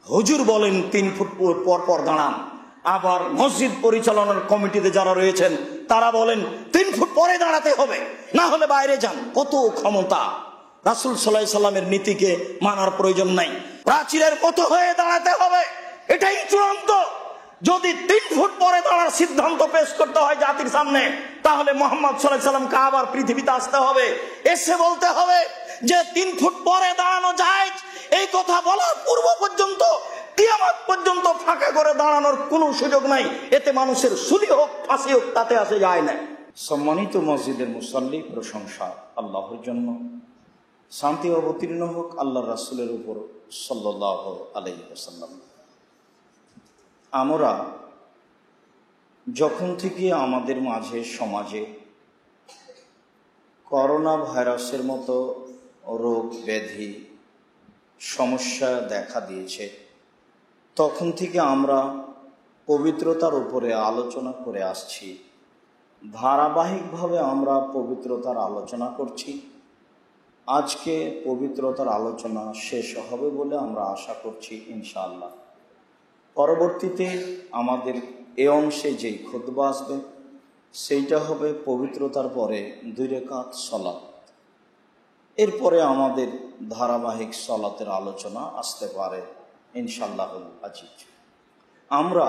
হুজুর বলেন 3 ফুট পর পর দাঁড়ান। আবার মসজিদ পরিচালনার কমিটিতে যারা রয়েছেন তারা বলেন 3 ফুট পরে দাঁড়াতে হবে, না হলে বাইরে যান। কত ক্ষমতা! রাসূল সাল্লাল্লাহু আলাইহি সাল্লামের নীতিকে মানার প্রয়োজন নাই। প্রাচীরের মতো হয়ে দাঁড়াতে হবে, এটাই চূড়ান্ত। যদি 3 ফুট পরে দাঁড়ার সিদ্ধান্ত পেশ করতে হয় জাতির সামনে, তাহলে মুহাম্মদ সাল্লাল্লাহু আলাইহি সাল্লামকে আবার পৃথিবীতে আসতে হবে, এসে বলতে হবে যে 3 ফুট পরে দাঁড়ানো যায়। এই কথা বলার পূর্ব পর্যন্ত, কিয়ামত পর্যন্ত ফাঁকা করে দাঁড়ানোর কোনো সুযোগ নাই। এতে মানুষের সুলি হোক ফাঁসি হোক তাতে আসে যায় না। সম্মানিত মসজিদের মুসাল্লি, প্রশংসা আল্লাহর জন্য, শান্তি অবতীর্ণ হোক আল্লাহর রাসূলের উপর সাল্লাল্লাহু আলাইহি ওয়াসাল্লাম। আমরা যখন থেকে আমাদের মাঝে সমাজে করোনা ভাইরাসের মতো রোগ ব্যাধি সমস্যা দেখা দিয়েছে, তখন থেকে আমরা পবিত্রতার উপরে আলোচনা করে আসছি। ধারাবাহিকভাবে আমরা পবিত্রতার আলোচনা করছি। আজকে পবিত্রতার আলোচনা শেষ হবে বলে আমরা আশা করছি ইনশাআল্লাহ। পরবর্তীতে আমাদের এ অংশে যেই খুতবা আসবে সেইটা হবে পবিত্রতার পরে 2 রাকাত সালাত। এরপরে আমাদের ধারাবাহিক সালাতের আলোচনা আসতে পারে ইনশাআল্লাহুল আজিজ। আমরা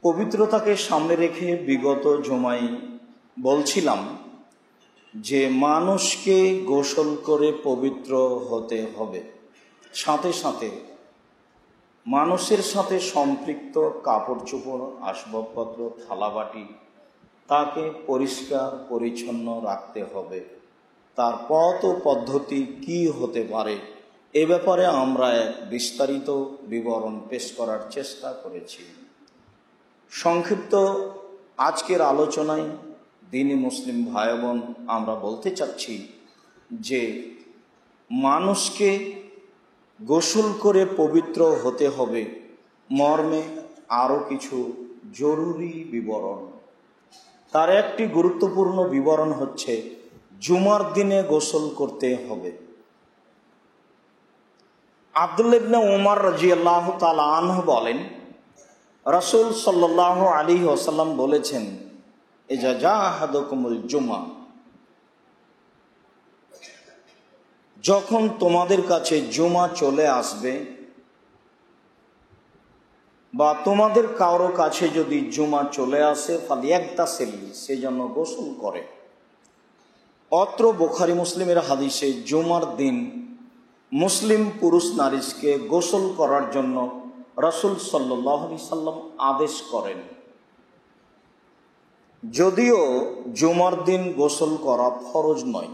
পবিত্রতাকে সামনে রেখে বিগত জুমায় বলছিলাম যে মানুষকে গোসল করে পবিত্র হতে হবে, সাথে সাথে মানুষের সাথে সম্পৃক্ত কাপড় চোপড়, আসবাবপত্র, থালাবাটি তাকে পরিষ্কার পরিচ্ছন্ন রাখতে হবে। তার পথ ও পদ্ধতি কি হতে পারে এ ব্যাপারে আমরা এক বিস্তারিত বিবরণ পেশ করার চেষ্টা করেছি। সংক্ষিপ্ত আজকের আলোচনায় দ্বীনি মুসলিম ভাই বোন আমরা বলতে চাচ্ছি যে মানুষকে গোসল করে পবিত্র হতে হবে মর্মে আরও কিছু জরুরি বিবরণ। তার একটি গুরুত্বপূর্ণ বিবরণ হচ্ছে জুমার দিনে গোসল করতে হবে। আব্দুল্লাহ ইবনে উমর রাদিয়াল্লাহু তাআলা আনহু বলেন, রাসূল সাল্লাল্লাহু আলাইহি ওয়াসাল্লাম বলেছেন, ইজা জাহাদাকুমুল জুমা, যখন তোমাদের কাছে জুমা চলে আসবে বা তোমাদের কারো কাছে যদি জুমা চলে আসে, ফালিয়াগতাসিল, সে যেন গোসল করে। অত্র বুখারী মুসলিমের হাদিসে জুমার দিন মুসলিম পুরুষ নারীকে গোসল করার জন্য রাসূল সাল্লাল্লাহু আলাইহি সাল্লাম আদেশ করেন। যদিও জুমার দিন গোসল করা ফরজ নয়,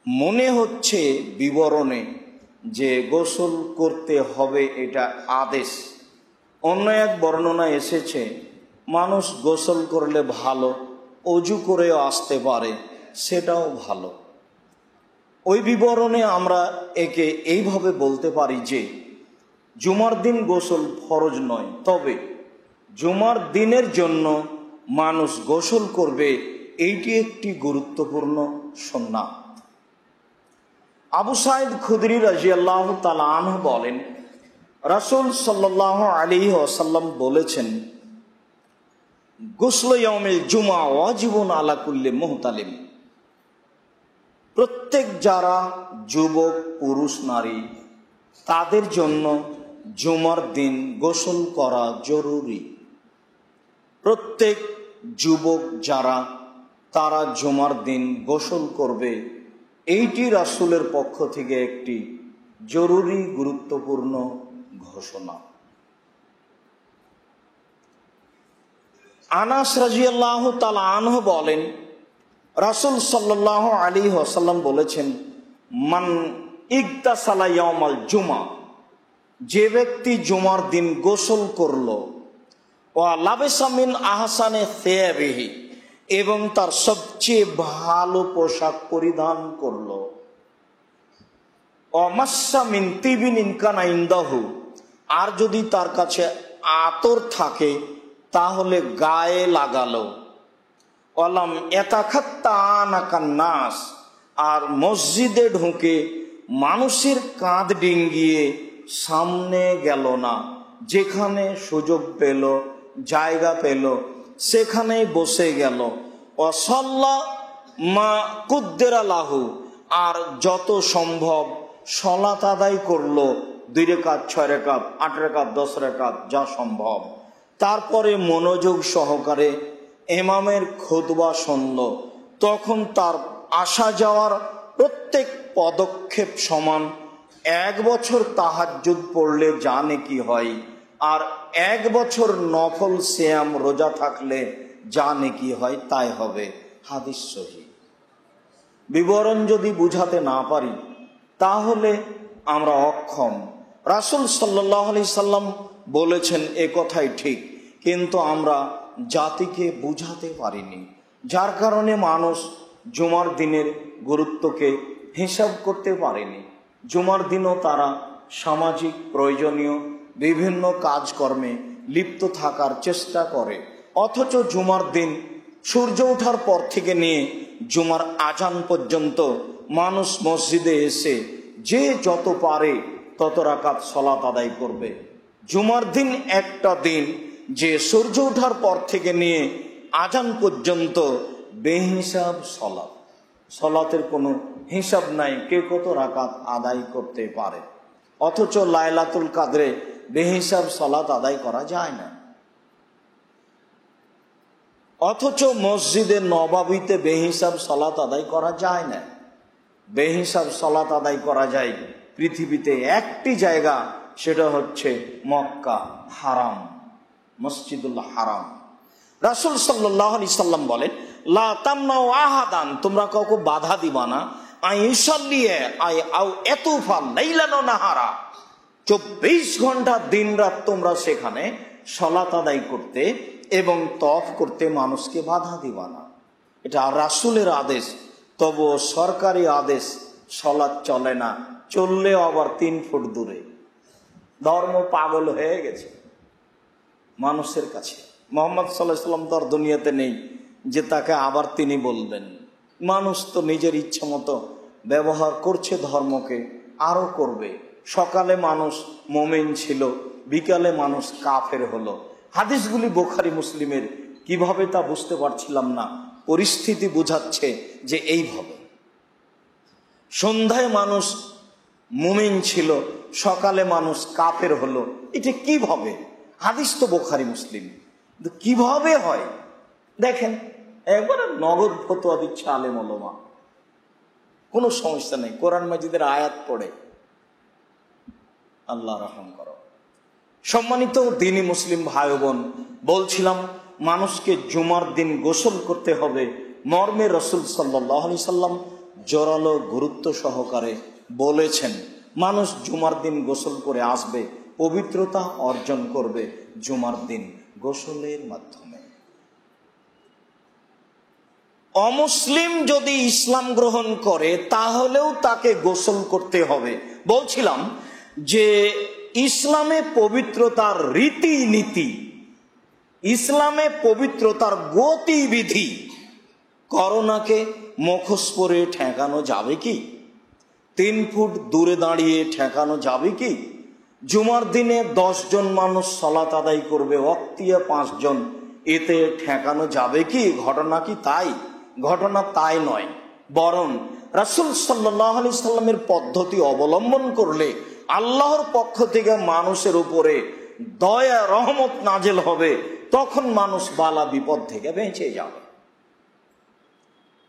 মনে হচ্ছে বিবরণে যে গোসল করতে হবে এটা আদেশ। অন্য এক বর্ণনায় এসেছে মানুষ গোসল করলে ভালো, অজু করেও আসতে পারে, সেটাও ভালো। ওই বিবরণে আমরা একে এইভাবে বলতে পারি যে জুমার দিন গোসল ফরজ নয়, তবে জুমার দিনের জন্য মানুষ গোসল করবে, এইটি একটি গুরুত্বপূর্ণ সুন্নাত। আবু সাঈদ খুদরি রাদিয়াল্লাহু তাআলা আনহু বলেন, রাসূল সাল্লাল্লাহু আলাইহি ওয়াসাল্লাম বলেছেন, গুসল ইয়াউমিল জুমা ওয়াজিবুন আলা কুল্লি মুহতালিম, প্রত্যেক যারা যুবক পুরুষ নারী তাদের জন্য জুমার দিন গোসল করা জরুরি। প্রত্যেক যুবক যারা তারা জুমার দিন গোসল করবে, এইটি রাসূলের পক্ষ থেকে একটি জরুরি গুরুত্বপূর্ণ ঘোষণা। আনাস রাদিয়াল্লাহু তাআলা আনহু বলেন, রাসূল সাল্লাল্লাহু আলাইহি ওয়াসাল্লাম বলেছেন, মান ইগতাসালা ইয়াউমাল জুমা, যে ব্যক্তি জুমার দিন গোসল করলো, ওয়া লাবিসা মিন আহসানি সিয়াবিহি, এবং তার সবচেয়ে ভালো পোশাক পরিধান করলো, ওয়া মাসসা মিন তিবিন ইন কানা ইনদাহু, আর যদি তার কাছে আতর থাকে তাহলে গায়ে লাগালো, ওয়ালাম ইয়াতাখাত্তানাকান নাস, আর মসজিদে ঢুকে মানুষের কাঁধ ডিঙ্গিয়ে সামনে গেল না, যেখানে সুযোগ পেল, জায়গা পেল, সেখানেই বসে গেল। ওয়াসাল্লা মা কুদ্দেরা লাহু, আর যত সম্ভব সলাত আদায় করলো, 2 রাকাত, 6 রাকাত, 8 রাকাত, 10 রাকাত, যা সম্ভব। তারপরে মনোযোগ সহকারে ইমামের খুতবা শুনল। তখন তার আসা যাওয়ার প্রত্যেক পদক্ষেপ সমান। 1 বছর তাহাজ্জুদ পড়লে যা নেকি হয়, আর 1 বছর নফল সিয়াম রোজা থাকলে যা নেকি হয় তাই হবে। হাদিস সহিহ। বিবরণ যদি বুঝাতে না পারি তাহলে আমরা অক্ষম। রাসূল সাল্লাল্লাহু আলাইহি সাল্লাম বলেছেন, এ কথাই ঠিক, কিন্তু আমরা জাতিকে বুঝাতে পারিনি, যার কারণে মানুষ জুমার দিনের গুরুত্বকে হিসাব করতে পারেনি। জুমার দিনও তারা সামাজিক প্রয়োজনীয় বিভিন্ন কাজকর্মে লিপ্ত থাকার চেষ্টা করে, অথচ জুমার দিন সূর্য ওঠার পর থেকে নিয়ে জুমার আজান পর্যন্ত মানুষ মসজিদে এসে যে যত পারে তত রাকাত সালাত আদায় করবে। জুমার দিন একটা দিন যে সূর্য ওঠার পর থেকে নিয়ে আজান পর্যন্ত বেহিসাব সালাত, সালাতের কোনো হিসাব নাই কে কত রাকাত আদায় করতে পারে। অথচ লাইলাতুল কাদরে বেহিসাব সালাত আদায় করা যায় না। অথচ মসজিদে নবাবিতে বেহিসাব সালাত আদায় করা যায় না। বেহিসাব সালাত আদায় করা যায় পৃথিবীতে একটি জায়গা, সেটা হচ্ছে মক্কা হারাম, মসজিদুল হারাম। রাসূল সাল্লাল্লাহু আলাইহি সাল্লাম বলেন, লা তামনাউ আহাদান, তোমরা কাউকে বাধা দিবা না, আইসাল্লিয়া আই আও এতুফা লাইলান ওয়া নাহারা, 24 ঘন্টা দিন রাত তোমরা সেখানে সালাত আদায় করতে এবং তওয়াফ করতে মানুষকে বাধা দিবা না। এটা রাসূলের আদেশ, তবু সরকারি আদেশ, সালাত চলে না, চললেও আবার 3 ফুট দূরে। ধর্ম পাগল হয়ে গেছে মানুষের কাছে। মুহাম্মদ সাল্লাল্লাহু আলাইহি সাল্লাম তো আর দুনিয়াতে নেই যে তাকে আবার তিনি বলবেন। মানুষ তো নিজের ইচ্ছা মতো ব্যবহার করছে ধর্মকে, আরো করবে। সকালে মানুষ মুমিন ছিল, বিকালে মানুষ কাফের হলো। হাদিসগুলি বুখারী মুসলিমের, কিভাবে তা বুঝতে পারছিলাম না, পরিস্থিতি বুঝাচ্ছে যে এইভাবে। সন্ধ্যায় মানুষ মুমিন ছিল, সকালে মানুষ কাফের হলো। এটা কিভাবে? হাদিস তো বুখারী মুসলিম, কিভাবে হয় দেখেন। একবারে নগদ ফতোয়া দিচ্ছে আলেম ওলামা, কোনো সমস্যা নেই। কোরআন মাজিদের আয়াত পড়ে, আল্লাহ রহম করো। সম্মানিত দ্বীনি মুসলিম ভাই বোন, বলছিলাম মানুষকে জুমার দিন গোসল করতে হবে মর্মে রাসূল সাল্লাল্লাহু আলাইহি সাল্লাম জোরালো গুরুত্ব সহকারে বলেছেন। মানুষ জুমার দিন গোসল করে আসবে, পবিত্রতা অর্জন করবে জুমার দিন গোসলের মাধ্যমে। অমুসলিম যদি ইসলাম গ্রহণ করে তাহলেও তাকে গোসল করতে হবে। বলছিলাম যে ইসলামে পবিত্রতার রীতিনীতি, ইসলামে পবিত্রতার গতিবিধি, করোনাকে মুখোশ পরে ঠেকানো যাবে কি? 3 ফুট দূরে দাঁড়িয়ে ঠেকানো যাবে কি? জুমার দিনে 10 জন মানুষ সালাত আদায় করবে, ওয়াক্তিয়া 5 জন, এতে ঠেকানো যাবে কি? ঘটনা কি তাই? ঘটনা তাই নয়, বরং রাসূল সাল্লাল্লাহু আলাইহি সাল্লামের পদ্ধতি অবলম্বন করলে আল্লাহর পক্ষ থেকে মানুষের উপরে দয়া রহমত নাজেল হবে, তখন মানুষ বালা বিপদ থেকে বেঁচে যাবে।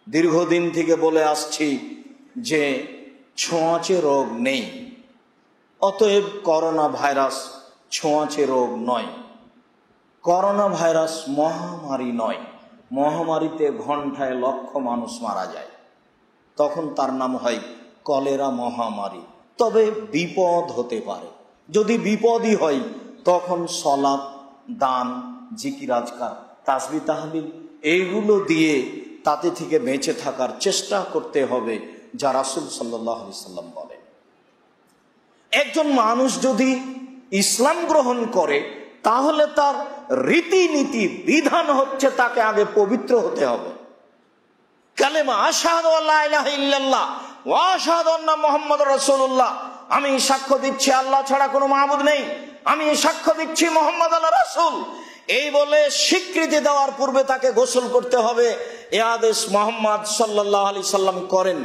দীর্ঘদিন থেকে বলে আসছি যে ছোঁয়াচে রোগ নেই, অতএব করোনা ভাইরাস ছোঁয়াচে রোগ নয়। করোনা ভাইরাস মহামারী নয়। মহামারীতে ঘন্টায় লক্ষ মানুষ মারা যায়, তখন তার নাম হয় কলেরা মহামারী। তবে বিপদ হতে পারে, যদি বিপদই হয় তখন সালাত, দান, জিকির আজকার, তাসবিহ তাহলিল এইগুলো দিয়ে তাতে থেকে বেঁচে থাকার চেষ্টা করতে হবে, যা রাসূল সাল্লাল্লাহু আলাইহি সাল্লাম বলেন। একজন মানুষ যদি ইসলাম গ্রহণ করে তাহলে তার রীতিনীতি বিধান হচ্ছে তাকে আগে পবিত্র হতে হবে। কালেমা আশহাদু আল্লা ইলাহা ইল্লাল্লাহ ওয়া আশহাদু আন্না মুহাম্মাদুর রাসূলুল্লাহ, আমি সাক্ষ্য দিচ্ছি আল্লাহ ছাড়া কোনো মাবুদ নেই, আমি সাক্ষ্য দিচ্ছি মুহাম্মদ আল্লাহ রাসূল, এই বলে স্বীকৃতি দেওয়ার পূর্বে তাকে গোসল করতে হবে। এ আদেশ মুহাম্মদ সাল্লাল্লাহু আলাইহি সাল্লাম করেন।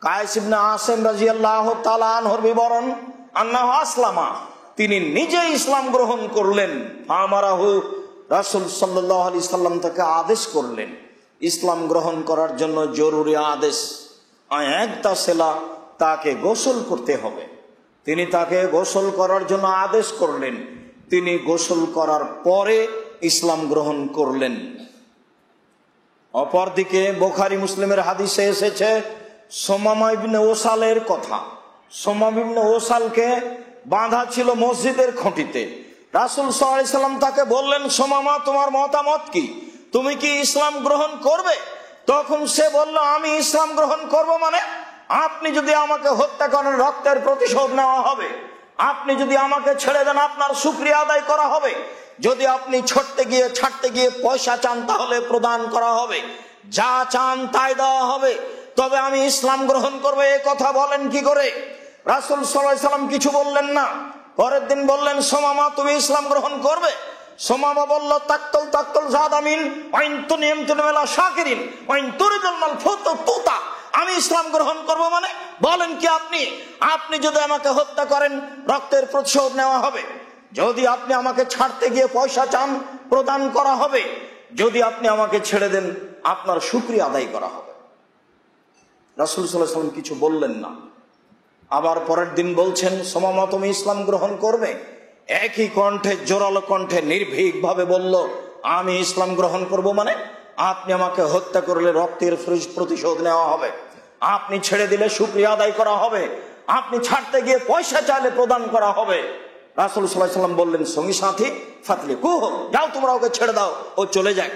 কায়েস ইবনে আসিম রাদিয়াল্লাহু তাআলা আনহুর বিবরণ, আন্নাহু আসলামা, তিনি নিজে ইসলাম গ্রহণ করলেন। আমারাহু, রাসূল সাল্লাল্লাহু আলাইহি সাল্লাম তাকে আদেশ করলেন ইসলাম গ্রহণ করার জন্য জরুরি আদেশ, একটা সেলা তাকে গোসল করতে হবে। তিনি তাকে গোসল করার জন্য আদেশ করলেন, তিনি গোসল করার পরে ইসলাম গ্রহণ করলেন। অপরদিকে বুখারী মুসলিমের হাদিসে এসেছে সুমামা ইবনে ওসালের কথা। সুমামা ইবনে ওসালকে বাঁধা ছিল মসজিদের খুঁটিতে। রাসূল সাল্লাল্লাহু আলাইহি সাল্লাম তাকে বললেন, সুমামা, তোমার মতামত কি? তুমি কি ইসলাম গ্রহণ করবে? তখন সে বলল, আমি ইসলাম গ্রহণ করব মানে? আপনি যদি আমাকে হত্যা করেন রক্তের প্রতিশোধ নেওয়া হবে, আপনি যদি আমাকে ছেড়ে দেন আপনার শুকরিয়া আদায় করা হবে, যদি আপনি ছাড়তে গিয়ে পয়সা চান তাহলে প্রদান করা হবে, যা চান তাই দেওয়া হবে, তবে আমি ইসলাম গ্রহণ করবো। এ কথা বলেন কি করে? রাসূল সাল্লাল্লাহু আলাইহি সাল্লাম কিছু বললেন না। পরের দিন বললেন, সুমামা, তুমি ইসলাম গ্রহণ করবে? সুমামা বলল, তাকতুল জাদামিন ওয়াইন তুনিমতুনমেলা শাকিরিন ওয়াইন তুরিদুল মাল ফুতুতা, আমি ইসলাম গ্রহণ করব মানে? বলেন কি আপনি যদি আমাকে হত্যা করেন রক্তের প্রতিশোধ নেওয়া হবে, যদি আপনি আমাকে ছাড়তে গিয়ে পয়সা চান প্রদান করা হবে, যদি আপনি আমাকে ছেড়ে দেন আপনার শুকরিয়া আদায় করা হবে। রাসূল সাল্লাল্লাহু আলাইহি সাল্লাম কিছু বললেন না। আবার পরের দিন বলছেন, সুমামা, তুমি ইসলাম গ্রহণ করবে? একই কণ্ঠে, জোরালো কণ্ঠে নির্ভীক ভাবে বলল, আমি ইসলাম গ্রহণ করব মানে? আপনি আমাকে হত্যা করলে রক্তের প্রতিশোধ নেওয়া হবে, আপনি ছেড়ে দিলে শুকরিয়া আদায় করা হবে, আপনি ছাড়তে গিয়ে পয়সা চাইলে প্রদান করা হবে। রাসূল সাল্লাল্লাহু আলাইহি সাল্লাম বললেন, সঙ্গী সাথী ফাতলি কুহ, যাও তোমরা ওকে ছেড়ে দাও, ও চলে যায়।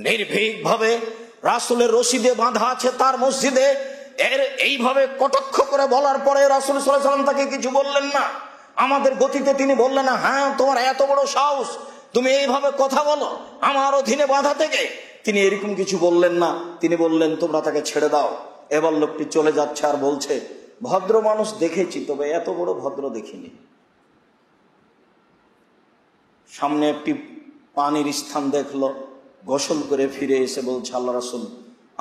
নির্ভীক ভাবে রাসূলের রশিদে বাঁধা আছে তার মসজিদে, এর এইভাবে কটাক্ষ করে বলার পরে রাসূল সাল্লাল্লাহু আলাইহি সাল্লাম তাকে কিছু বললেন না। আমাদের গতিতে তিনি বললেন না, হ্যাঁ, তোমার এত বড় সাহস, তুমি এইভাবে কথা বলো আমার অধীনে বাঁধা থেকে? তিনি এরকম কিছু বললেন না। তিনি বললেন, তোমরা তাকে ছেড়ে দাও। এবার লোকটি চলে যাচ্ছে আর বলছে, ভদ্র মানুষ দেখেছি, তবে এত বড় ভদ্র দেখিনি। সামনে একটি পানির স্থান দেখলো, গোসল করে ফিরে এসে বলছে, আল্লাহ রাসূল,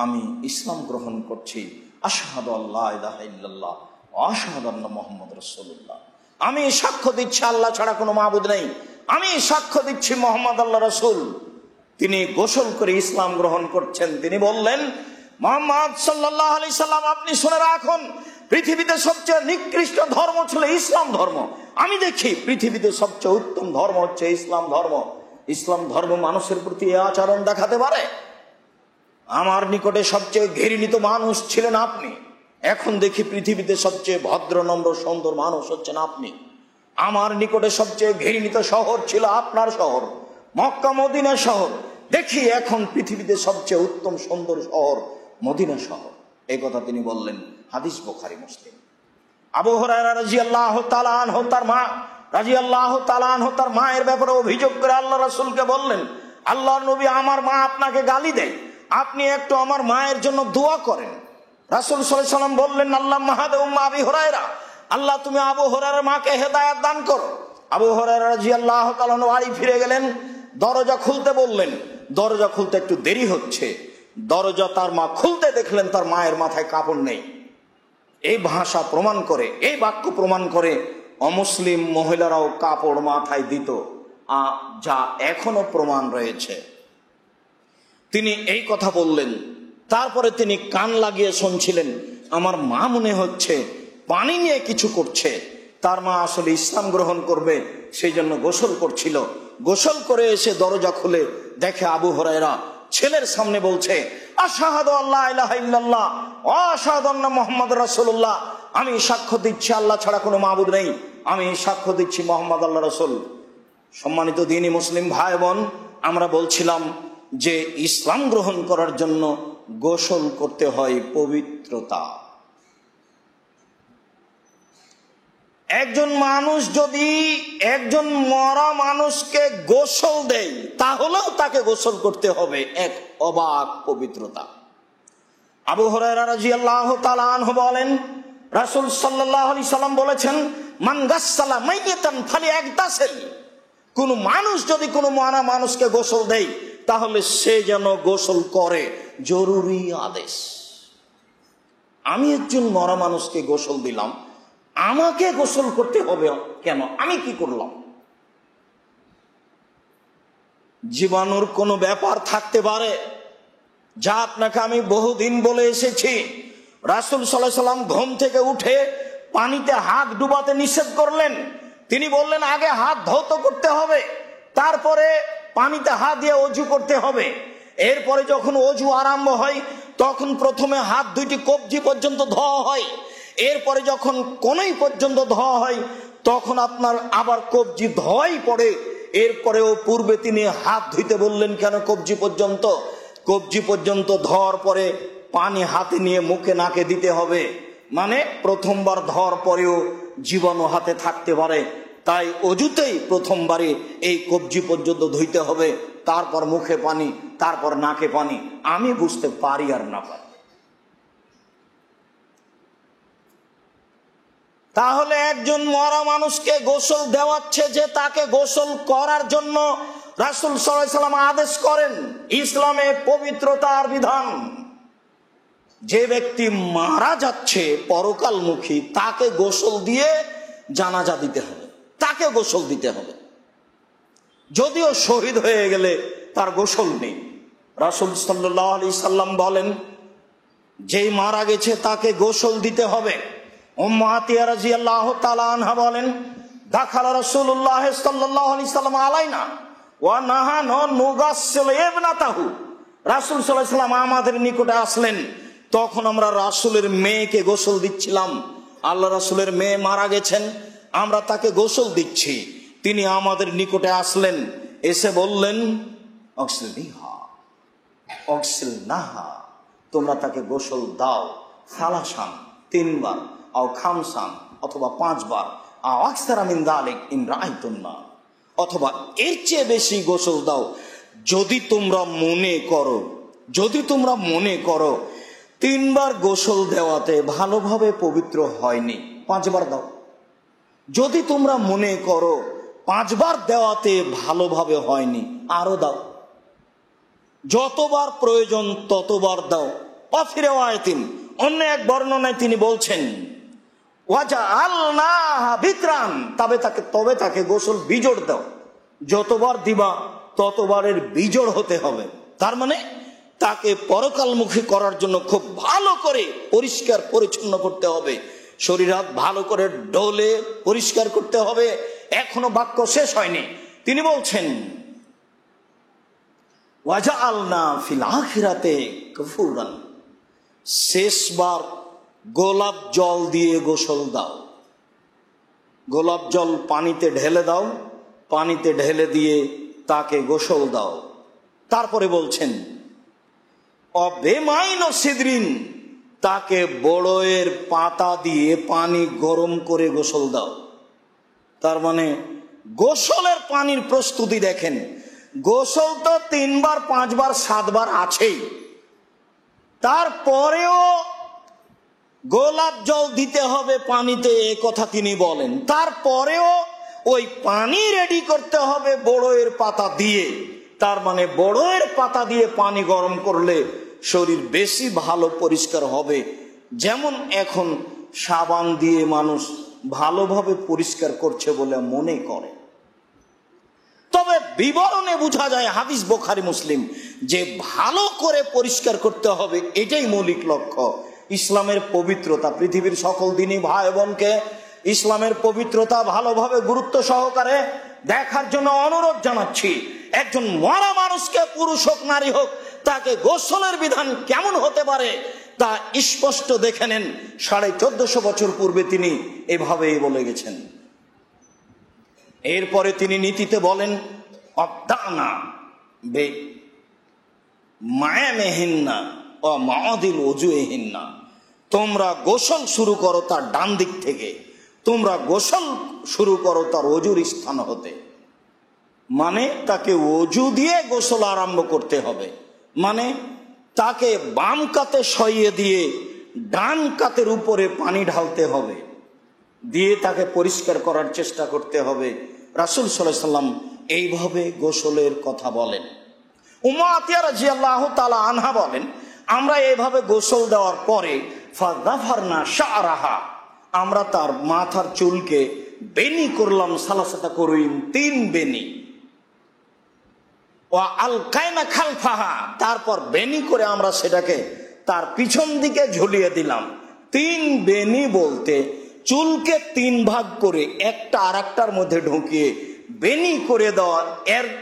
আমি ইসলাম গ্রহণ করছি, আশহাদু আল্লা ইলাহা ইল্লাল্লাহ ওয়া আশহাদু আন্না মুহাম্মাদুর রাসূলুল্লাহ, আমি সাক্ষ্য দিচ্ছি আল্লাহ ছাড়া কোনো মাবুদ নেই, আমি সাক্ষ্য দিচ্ছি মুহাম্মদ আল্লাহ রাসূল। তিনি গোসল করে ইসলাম গ্রহণ করছেন। তিনি বললেন, মুহাম্মদ সাল্লাল্লাহু আলাইহি সাল্লাম, আপনি শুনে রাখুন, পৃথিবীতে সবচেয়ে নিকৃষ্ট ধর্ম ছিল ইসলাম ধর্ম। আমি দেখি পৃথিবীতে সবচেয়ে উত্তম ধর্ম হচ্ছে ইসলাম ধর্ম। ইসলাম ধর্ম মানুষের প্রতি এই আচরণ দেখাতে পারে? আমার নিকটে সবচেয়ে ঘৃণিত মানুষ ছিলেন আপনি, এখন দেখি পৃথিবীতে সবচেয়ে ভদ্র নম্র সুন্দর মানুষ হচ্ছেন আপনি। আমার নিকটে সবচেয়ে ঘৃণিত শহর ছিল আপনার শহর, মক্কা মদিনা শহর, দেখি এখন পৃথিবীতে সবচেয়ে উত্তম সুন্দর শহর মদিনা শহর। এই কথা তিনি বললেন। হাদিস বুখারী মুসলিম। আবু হুরায়রা রাদিয়াল্লাহু তাআলা আনহু তার মায়ের ব্যাপারে অভিযোগ করে আল্লাহ রাসূলকে বললেন, আল্লাহর নবী, আমার মা আপনাকে গালি দেয়, আপনি একটু আমার মায়ের জন্য দোয়া করেন। রাসূল সাল্লাল্লাহু আলাইহি সাল্লাম বললেন, আল্লাহুম্মা হাদি উম্মা আবি হুরায়রা, আল্লাহ তুমি আবু হুরায়রার মাকে হেদায়েত দান করো। আবু হুরায়রা রাদিয়াল্লাহু তাআলা বাড়ি ফিরে গেলেন, দরজা খুলতে বললেন, দরজা খুলতে একটু দেরি হচ্ছে। দরজা তার মা খুলতে দেখলেন তার মায়ের মাথায় কাপড় নেই। এই ভাষা প্রমাণ করে, এই বাক্য প্রমাণ করে অমুসলিম মহিলারাও কাপড় মাথায় দিত, যা এখনো প্রমাণ রয়েছে। তিনি এই কথা বললেন, তারপরে তিনি কান লাগিয়ে শুনছিলেন। আমার মা মনে হচ্ছে পানি নিয়ে কিছু করছে, তার মা আসলে ইসলাম গ্রহণ করবে, সেই জন্য গোসল করছিল। গোসল করে এসে দরজা খুলে দেখে আবু হুরায়রা ছেলের সামনে বলছে, আশহাদু আল্লা ইলাহা ইল্লাল্লাহ ওয়া আশহাদু আন্না মুহাম্মাদুর রাসূলুল্লাহ, আমি সাক্ষ্য দিচ্ছি আল্লাহ ছাড়া কোনো মাবুদ নেই, আমি সাক্ষ্য দিচ্ছি মুহাম্মদ আল্লাহ রাসূল। সম্মানিত দ্বীনি মুসলিম ভাই বোন, আমরা বলছিলাম যে ইসলাম গ্রহণ করার জন্য গোসল করতে হয় পবিত্রতা। একজন মানুষ যদি একজন মরা মানুষকে গোসল দেয়, তাহলেও তাকে গোসল করতে হবে এক অবাক পবিত্রতা। আবু হুরায়রা রাদিয়াল্লাহু তাআলা আনহু বলেন, রাসূল সাল্লাল্লাহু আলাইহি সাল্লাম বলেছেন, মান গাসসালা মাইয়াতান ফালিয়াগতাসিল, কোন মানুষ যদি কোনো মরা মানুষকে গোসল দেয় তাহলে সে যেন গোসল করে, জরুরি আদেশ। আমি একজন মরা মানুষকে গোসল দিলাম, আমাকে গোসল করতে হবে কেন? আমি কি করলাম? জীবাণুর কোনো ব্যাপার থাকতে পারে, যা আপনাকে আমি বহুদিন বলে এসেছি। রাসূল সাল্লাল্লাহু আলাইহি সাল্লাম ঘুম থেকে উঠে পানিতে হাত ডুবাতে নিষেধ করলেন। তিনি বললেন আগে হাত ধৌত করতে হবে, তারপরে পানিতে হাত দিয়ে অজু করতে হবে। এরপরে যখন অজু আরম্ভ হয় তখন প্রথমে হাত দুইটি কবজি পর্যন্ত ধোয়া হয়, এরপরে যখন কোনই পর্যন্ত ধোয়া হয় তখন আপনার আবার কবজি ধোয়াই পড়ে। এরপরেও পূর্বে তিনি হাত ধুইতে বললেন কেন কবজি পর্যন্ত? কবজি পর্যন্ত ধোয়ার পরে পানি হাতে নিয়ে মুখে নাকে দিতে হবে, মানে প্রথমবার ধোয়ার পরেও জীবাণু হাতে থাকতে পারে, তাই অজুতেই প্রথমবারে এই কবজি পর্যন্ত ধুইতে হবে, তারপর মুখে পানি, তারপর নাকে পানি। আমি বুঝতে পারি আর না পারি। তাহলে একজন মরা মানুষকে গোসল দেওয়াচ্ছে যে তাকে গোসল করার জন্য রাসূল সাল্লাল্লাহু আলাইহি সাল্লাম আদেশ করেন। ইসলামে পবিত্রতার বিধান। যে ব্যক্তি মারা যাচ্ছে পরকালমুখী তাকে গোসল দিয়ে জানাজা দিতে হবে, তাকে গোসল দিতে হবে। যদিও শহীদ হয়ে গেলে তার গোসল নেই। রাসূল সাল্লাল্লাহু আলাইহি সাল্লাম বলেন যেই মারা গেছে তাকে গোসল দিতে হবে। উম্মু আতিয়া রাদিয়াল্লাহু তাআলা আনহা বলেন, দাখালা রাসূলুল্লাহ সাল্লাল্লাহু আলাইহি সাল্লাম আলাইনা ওয়া নাহানু নুগাসসিল ইবনাতাহু। রাসূল সাল্লাল্লাহু আলাইহি সাল্লাম আমাদের নিকটে আসলেন, তখন আমরা রাসূলের মেয়েকে গোসল দিচ্ছিলাম। আল্লাহ রাসূলের মেয়ে মারা গেছেন, আমরা তাকে গোসল দিচ্ছি। তিনি আমাদের নিকটে আসলেন, এসে বললেন অক্সিলনিহা অক্সিলনাহা, তোমরা তাকে গোসল দাও। সালাসান, 3 বার, আও খামসান, অথবা 5 বার, আও আকসারা মিন যালিক ইন রাআইতুন্না, অথবা এর চেয়ে বেশি গোসল দাও যদি তোমরা মনে করো, যদি তোমরা মনে করো 3 বার গোসল দেওয়াতে ভালোভাবে পবিত্র হয়নি, 5 বার দাও। যদি তোমরা মনে করো 5 বার দেওয়াতে ভালোভাবে হয়নি, আরো দাও। যতবার প্রয়োজন ততবার দাও। অফিরে ওয়াইতিন, অন্য এক বর্ণনায় তিনি বলছেন ওয়াজআলনাহা বিকরান, তবে তাকে গোসল বিজোড় দাও। যতবার দিবা ততবারের বিজোড় হতে হবে। তার মানে তাকে পরকালমুখী করার জন্য খুব ভালো করে পরিষ্কার পরিচ্ছন্ন করতে হবে, শরীর হাত ভালো করে ডলে পরিষ্কার করতে হবে। এখনো বাক্য শেষ হয়নি, তিনি বলছেন ওয়াজআলনা ফিল আখিরাতে গফুরান, শেষবার গোলাপ জল দিয়ে গোসল দাও। গোলাপ জল পানিতে ঢেলে দাও, পানিতে ঢেলে দিয়ে তাকে গোসল দাও। তারপরে বলছেন অবেমাইন সিদরিন, তাকে বড়য়ের পাতা দিয়ে পানি গরম করে গোসল দাও। তার মানে গোসলের পানির প্রস্তুতি দেখেন। গোসল তো 3 বার 5 বার 7 বার আছেই, তারপরেও গোলাপ জল দিতে হবে পানিতে, এ কথা তিনি বলেন। তারপরেও ওই পানি রেডি করতে হবে বড়য়ের পাতা দিয়ে। তার মানে বড়য়ের পাতা দিয়ে পানি গরম করলে শরীর বেশি ভালো পরিষ্কার হবে। যেমন এখন সাবান দিয়ে মানুষ ভালোভাবে পরিষ্কার করছে বলে মনে করে, তবে বিবরণে বোঝা যায় হাদিস বুখারী মুসলিম যে ভালো করে পরিষ্কার করতে হবে, এটাই মৌলিক লক্ষ্য। ইসলামের পবিত্রতা, পৃথিবীর সকল দিনী ভাই বোনকে ইসলামের পবিত্রতা ভালোভাবে গুরুত্ব সহকারে দেখার জন্য অনুরোধ জানাচ্ছি। একজন মরা মানুষকে, পুরুষ হোক নারী হোক, তাকে গোসলের বিধান কেমন হতে পারে তা স্পষ্ট দেখে নেন। 1450 বছর পূর্বে তিনি এভাবেই বলে গেছেন। এরপরে তিনি নীতিতে বলেন অবদানা বে মায়ামেহিন্না ও মাদিল ওজুহিন্না, তোমরা গোসল শুরু করো তার ডান দিক থেকে, তোমরা গোসল শুরু করো তার অজুর স্থান হতে। মানে তাকে অজু দিয়ে গোসল আরম্ভ করতে হবে, মানে তাকে বাম কাতে সইয়ে দিয়ে ডান কাতের উপরে পানি ঢালতে হবে, দিয়ে তাকে পরিষ্কার করার চেষ্টা করতে হবে। রাসূল সাল্লাল্লাহু আলাইহি ওয়াসাল্লাম এইভাবে গোসলের কথা বলেন। উম্মে আতিয়া রাদিয়াল্লাহু তাআলা আনহা বলেন, আমরা এইভাবে গোসল দেওয়ার পরে ফাযাফারনা শা'রাহা, আমরা তার মাথার চুলকে বেনি করলাম, সালাসাতা করিম, 3 বেনি। ওয়া আলকাইনা খালফাহা, তারপর বেনি করে আমরা সেটাকে তার পিছন দিকে ঝুলিয়ে দিলাম। 3 বেনি বলতে চুলকে 3 ভাগ করে একটা আরেকটার মধ্যে ঢুকিয়ে বেনি করে দেওয়া,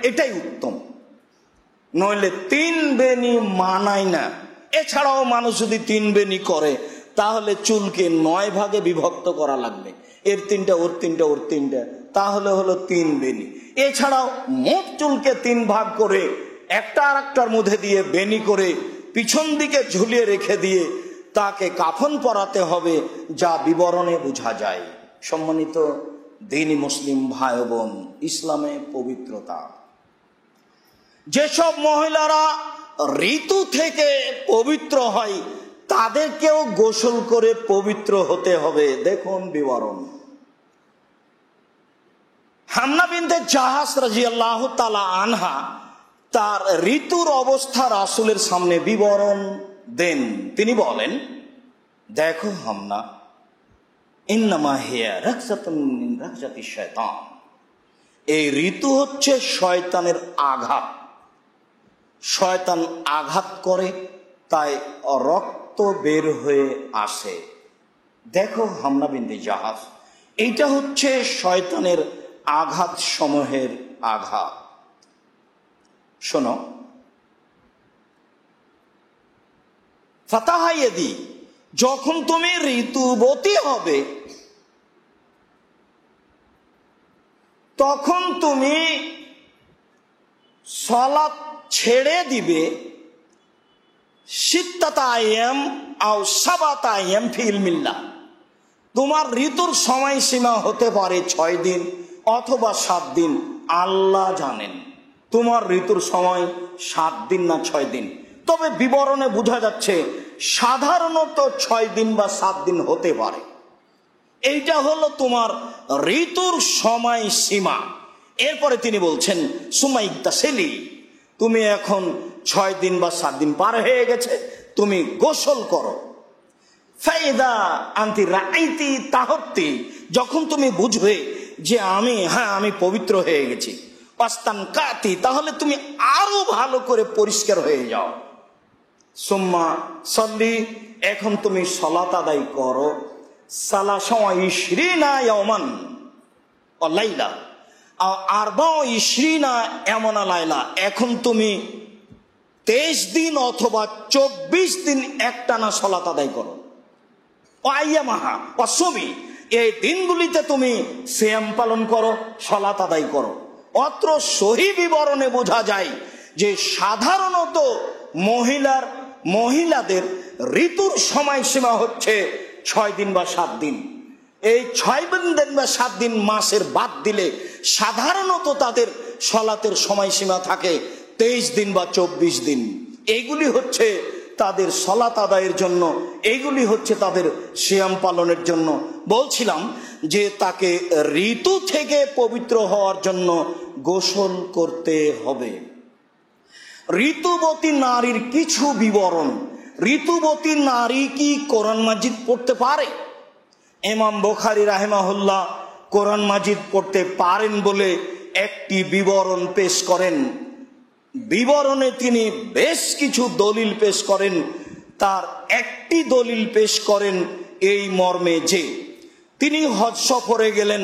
এটাই উত্তম। নইলে 3 বেনি মানায় না। এছাড়াও মানুষ যদি 3 বেনি করে তাহলে চুলকে 9 ভাগে বিভক্ত করা লাগবে, এর 3টা ওর 3টা ওর 3টা, তাহলে হলো 3 বেনি। এছাড়াও মোট চুলকে 3 ভাগ করে একটা আরেকটার মধ্যে দিয়ে বেনি করে পিছন দিকে ঝুলিয়ে রেখে দিয়ে তাকে কাফন পরাতে হবে, যা বিবরণে বোঝা যায়। সম্মানিত দ্বীনি মুসলিম ভাই বোন, ইসলামে পবিত্রতা। যেসব মহিলারা ঋতু থেকে পবিত্র হয় তাদেরকেও গোসল করে পবিত্র হতে হবে। দেখুন বিবরণ। হামনা বিনতে জাহাস রাদিয়াল্লাহু তাআলা আনহা তার ঋতুর অবস্থা রাসূলের সামনে বিবরণ দেন। তিনি বলেন, দেখো হামনা, ইন্নামা হিয়া রাকসাতুন মিন রাকসাতিশ শায়তান, এই ঋতু হচ্ছে শয়তানের আঘাত। শয়তান আঘাত করে, তাই রক্ত বের হয়ে আসে। দেখো হামনা বিনতে জাহাস, এইটা হচ্ছে শয়তানের আঘাত সমূহের আঘাত। শোনো, ফাতাহাইয়াদি, যখন তুমি ঋতুবতী হবে তখন তুমি সালাত ছেড়ে দিবে। সিত্তাতা আইয়াম আও সাবাতা আইয়াম ফি ইলমিল্লাহ, তোমার ঋতুর সময়সীমা হতে পারে 6 দিন অথবা 7 দিন, আল্লাহ জানেন তোমার ঋতুর সময় 7 দিন না 6 দিন। তবে বিবরণে বোঝা যাচ্ছে সাধারণত 6 দিন বা 7 দিন হতে পারে। এইটা হলো তোমার ঋতুর সময় সীমা। এরপরে তিনি বলছেন, সুমাইগতাসিলি, তুমি এখন 6 দিন বা 7 দিন পার হয়ে গেছে, তুমি গোসল করো। ফাইদা আনতি রাইতি তাহত্তি, যখন তুমি বুঝবে যে আমি পবিত্র হয়ে গেছি, পাস্তান কাতি, তাহলে তুমি আরো ভালো করে পরিষ্কার হয়ে যাও। সুম্মা সল্লি, এখন তুমি সালাত আদায় করো। সালাসা ইশরিনা ইয়াওমান ওয়া লাইলা আরবা ইশরিনা ইয়ামানা লাইলা, এখন তুমি 23 দিন অথবা 24 দিন একটানা সালাত আদায় করো। আইয়ামাহা ওয়াসুমি, এই দিনগুলিতে তুমি সিয়াম পালন করো, সালাত আদায় করো। অত্র সহি বিবরণে বোঝা যায় যে সাধারণত মহিলাদের ঋতুর সময়সীমা হচ্ছে 6 দিন বা 7 দিন। এই 6 দিন বা 7 দিন মাসের বাদ দিলে সাধারণত তাদের সালাতের সময়সীমা থাকে 23 দিন বা 24 দিন। এইগুলি হচ্ছে তাদের সালাত আদায়ের জন্য, এইগুলি হচ্ছে তাদের সিয়াম পালনের জন্য। বলছিলাম যে তাকে ঋতু থেকে পবিত্র হওয়ার জন্য গোসল করতে হবে। ঋতুবতী নারীর কিছু বিবরণ। ঋতুবতী নারী কি কোরআন মাজিদ পড়তে পারে? ইমাম বুখারী রাহিমাহুল্লাহ কোরআন মাজিদ পড়তে পারেন বলে একটি বিবরণ পেশ করেন। বিবরণে তিনি বেশ কিছু দলিল পেশ করেন। তার একটি দলিল পেশ করেন এই মর্মে যে তিনি হজ সফরে গেলেন।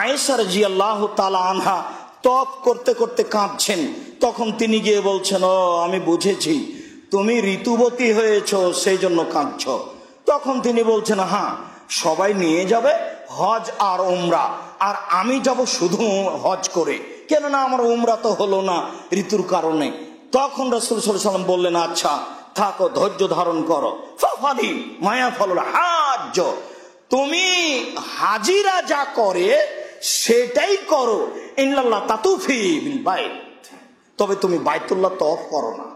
আয়েশা রাদিয়াল্লাহু তাআলা আনহা তপ করতে করতে কাঁদছেন। তখন তিনি গিয়ে বলছেন, ও আমি বুঝেছি তুমি ঋতুবতী হয়েছো, সেই জন্য কাঁদছ। তখন তিনি বলছেন, হ্যাঁ, সবাই নিয়ে যাবে হজ আর উমরা, আর আমি যাব শুধু হজ করে, কেননা আমার উমরা তো হলো না ঋতুর কারণে। তখন রাসূল সাল্লাল্লাহু আলাইহি ওয়াসাল্লাম বললেন, আচ্ছা থাকো, ধৈর্য ধারণ করো। ফাফাদি মায়া ফলুল হাজ্জ, তুমি হাজিরা যা করে সেটাই করো। ইন্নাল্লাহ তাতুফি বিল বাইত, তবে তুমি বাইতুল্লাহ তওয়াফ করো না।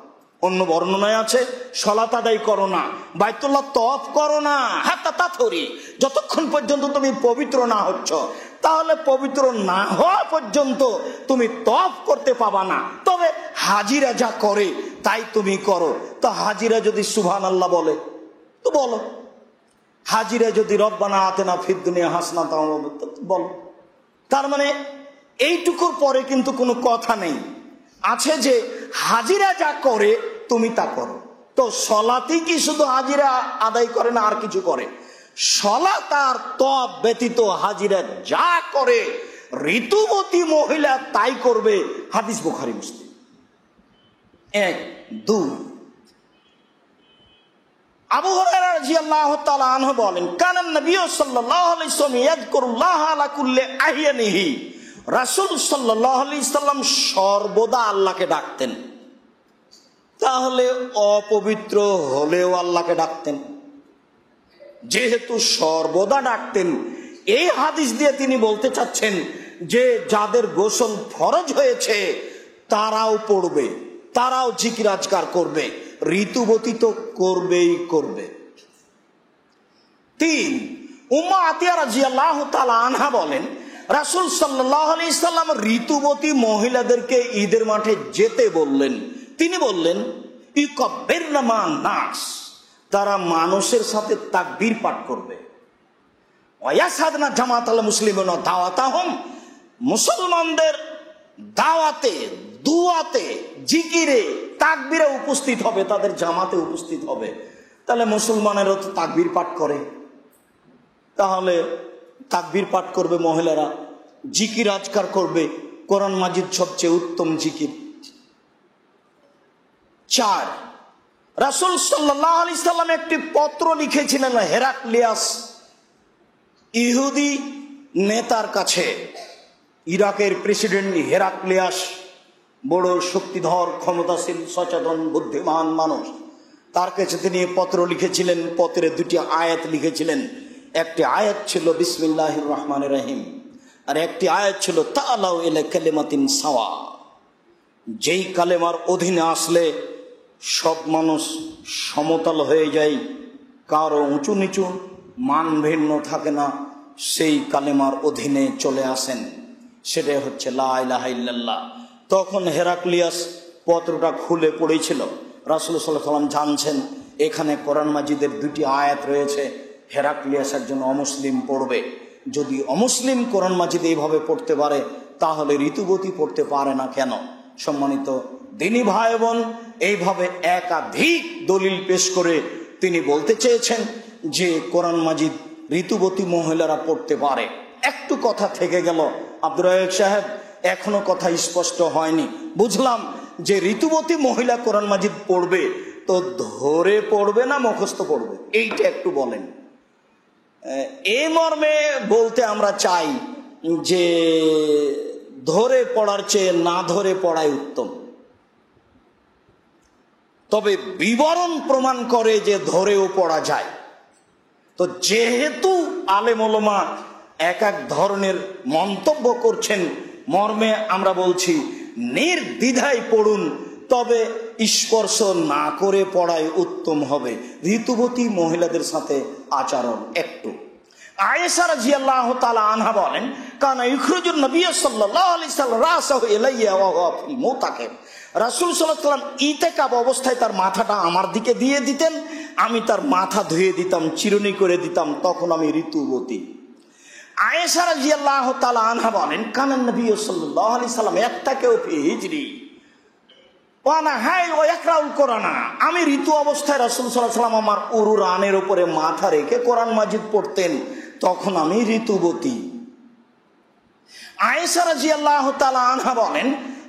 অন্য বর্ণনায় আছে সলাত আদায় করো না, বাইতুল্লাহ তওয়াফ করো না, হাত্তা তাথরি, যতক্ষণ পর্যন্ত তুমি পবিত্র না হচ্ছ। তাহলে পবিত্র না হওয়া পর্যন্ত তুমি তওয়াফ করতে পাবা না। তবে হাজিরা যা করে তাই তুমি করো। তো হাজিরা যদি সুবহানাল্লাহ বলে তো বলো, হাজিরা যদি রব্বানা আতিনা ফিদ দুনিয়া হাসানাতাও বলো। তার মানে এইটুকুর পরে কিন্তু কোনো কথা নেই, আছে যে হাজিরা যা করে তুমি তা করো। তো সলাতই কি শুধু হাজিরা আদায় করে না, আর কিছু করে? সলাত আর তওয়াফ ব্যতীত হাজিরা যা করে ঋতুবতী মহিলা তাই করবে। হাদিস বুখারী মুসলিম। 1 2 আবু হুরায়রা রাদিয়াল্লাহু তাআলা আনহু বলেন, কানান নবী সাল্লাল্লাহু আলাইহি ওয়াসাল্লাম ইয়াযকুরুল্লাহ আলা কুল্লি আহইয়ানিহি। রাসূল সাল্লাল্লাহু আলাইহি সাল্লাম সর্বদা আল্লাহকে ডাকতেন। তাহলে অপবিত্র হলেও আল্লাহকে ডাকতেন। যেহেতু সর্বদা ডাকতেন, এই হাদিস দিয়ে তিনি বলতে চাচ্ছেন যে যাদের গোসল ফরজ হয়েছে তারাও পড়বে, তারাও জিকির আজকার করবে, ঋতুবতী তো করবেই করবে। 3 উম্মে আতিয়া রাদিয়াল্লাহু তাআলা আনহা বলেন, রাসূল সাল্লাল্লাহু আলাইহি সাল্লাম ঋতুবতী মহিলাদেরকে ঈদের মাঠে যেতে বললেন। তিনি বললেন, ইকাব্বিরনা মান নাস, তারা মানুষের সাথে তাকবীর পাঠ করবে। ওয়ায়াসাদনা জামাতাল মুসলিমিনা দাওয়াতাহুম, মুসলমানদের দাওয়াতে, দুয়াতে, জিকিরে, তাকবীরে উপস্থিত হবে, তাদের জামাতে উপস্থিত হবে। তাহলে মুসলমানেরও তো তাকবীর পাঠ করে, তাহলে তাকবীর পাঠ করবে মহিলারা, জিকির আজকার করবে। কোরআন মাজিদ সবচেয়ে উত্তম জিকির। 4 রাসূল সাল্লাল্লাহু আলাইহি সাল্লাম একটি পত্র লিখেছিলেন হেরাক্লিয়াস, ইহুদি নেতার কাছে। ইরাকের প্রেসিডেন্ট হেরাক্লিয়াস বড় শক্তিধর, ক্ষমতাশীল, সচেতন, বুদ্ধিমান মানুষ। তার কাছে তিনি পত্র লিখেছিলেন। পত্রে 2টি আয়াত লিখেছিলেন। একটি আয়াত ছিল বিসমিল্লাহির রহমানির রহিম, আর একটি আয়াত ছিল তাআলাউ ইলা কালিমাতিন সাওয়া। যেই কালেমার অধীনে আসলে সব মানুষ সমতল হয়ে যায়, কারো উঁচু নিচু মান ভিন্ন থাকে না, সেই কালেমার অধীনে চলে আসেন। সেটাই হচ্ছে লা ইলাহা ইল্লাল্লাহ। তখন হেরাক্লিয়াস পত্রটা খুলে পড়েছিল। রাসূল সাল্লাল্লাহু আলাইহি ওয়াসাল্লাম জানছেন এখানে কোরআন মাজিদের 2টি আয়াত রয়েছে, হেরাক্লিয়াস একজন অমুসলিম পড়বে। যদি অমুসলিম কোরআন মাজিদ এইভাবে পড়তে পারে, তাহলে ঋতুবতী পড়তে পারে না কেন? সম্মানিত দিনী ভাই বোন, এইভাবে একাধিক দলিল পেশ করে তিনি বলতে চেয়েছেন যে কোরআন মাজিদ ঋতুবতী মহিলারা পড়তে পারে। একটু কথা থেকে গেল আব্দুর রাজ্জাক সাহেব, এখনো কথা স্পষ্ট হয়নি। বুঝলাম যে ঋতুবতী মহিলা কোরআন মাজিদ পড়বে, তো ধরে পড়বে না মুখস্থ পড়বে, এইটা একটু বলেন। এই মর্মে বলতে আমরা চাই যে ধরে পড়ার চেয়ে না ধরে পড়াই উত্তম। তবে বিবরণ প্রমাণ করে যে ধরেও পড়া যায়। তো যেহেতু আলেম ওলামা এক এক ধরনের মন্তব্য করছেন, মর্মে আমরা বলছি নির্দ্বিধায় পড়ুন, তবে স্পর্শ না করে পড়াই উত্তম হবে। ঋতুবতী মহিলাদের সাথে আচরণ একটু। আয়েশা রাদিয়াল্লাহু তাআলা আনহা বলেন, কানা ইখরুজুন নবী সাল্লাল্লাহু আলাইহি সাল্লাম রাসাহু ইলাইয়া ওয়া হুয়া ফিল মুতাকিব। রাসূল সাল্লাল্লাহু আলাইহি সাল্লাম ইতিকাব অবস্থায় তার মাথাটা আমার দিকে দিয়ে দিতেন, আমি তার মাথা ধুয়ে দিতাম, চিরুনি করে দিতাম, তখন আমি ঋতুবতী। আয়েশা রাদিয়াল্লাহু তাআলা আনহা বলেন, কানান নবী সাল্লাল্লাহু আলাইহি সাল্লাম ইয়াত্তাকিউ ফি হিজরি ওয়ানা হাইল ওয়া ইয়াকরাউল কোরআন। আমি ঋতু অবস্থায় রাসূল সাল্লাল্লাহু আলাইহি সাল্লাম আমার উরু রানের উপরে মাথা রেখে কোরআন মাজিদ পড়তেন, তখন আমি ঋতুবতী। আয়েশা রাদিয়াল্লাহু তাআলা আনহা বলেন,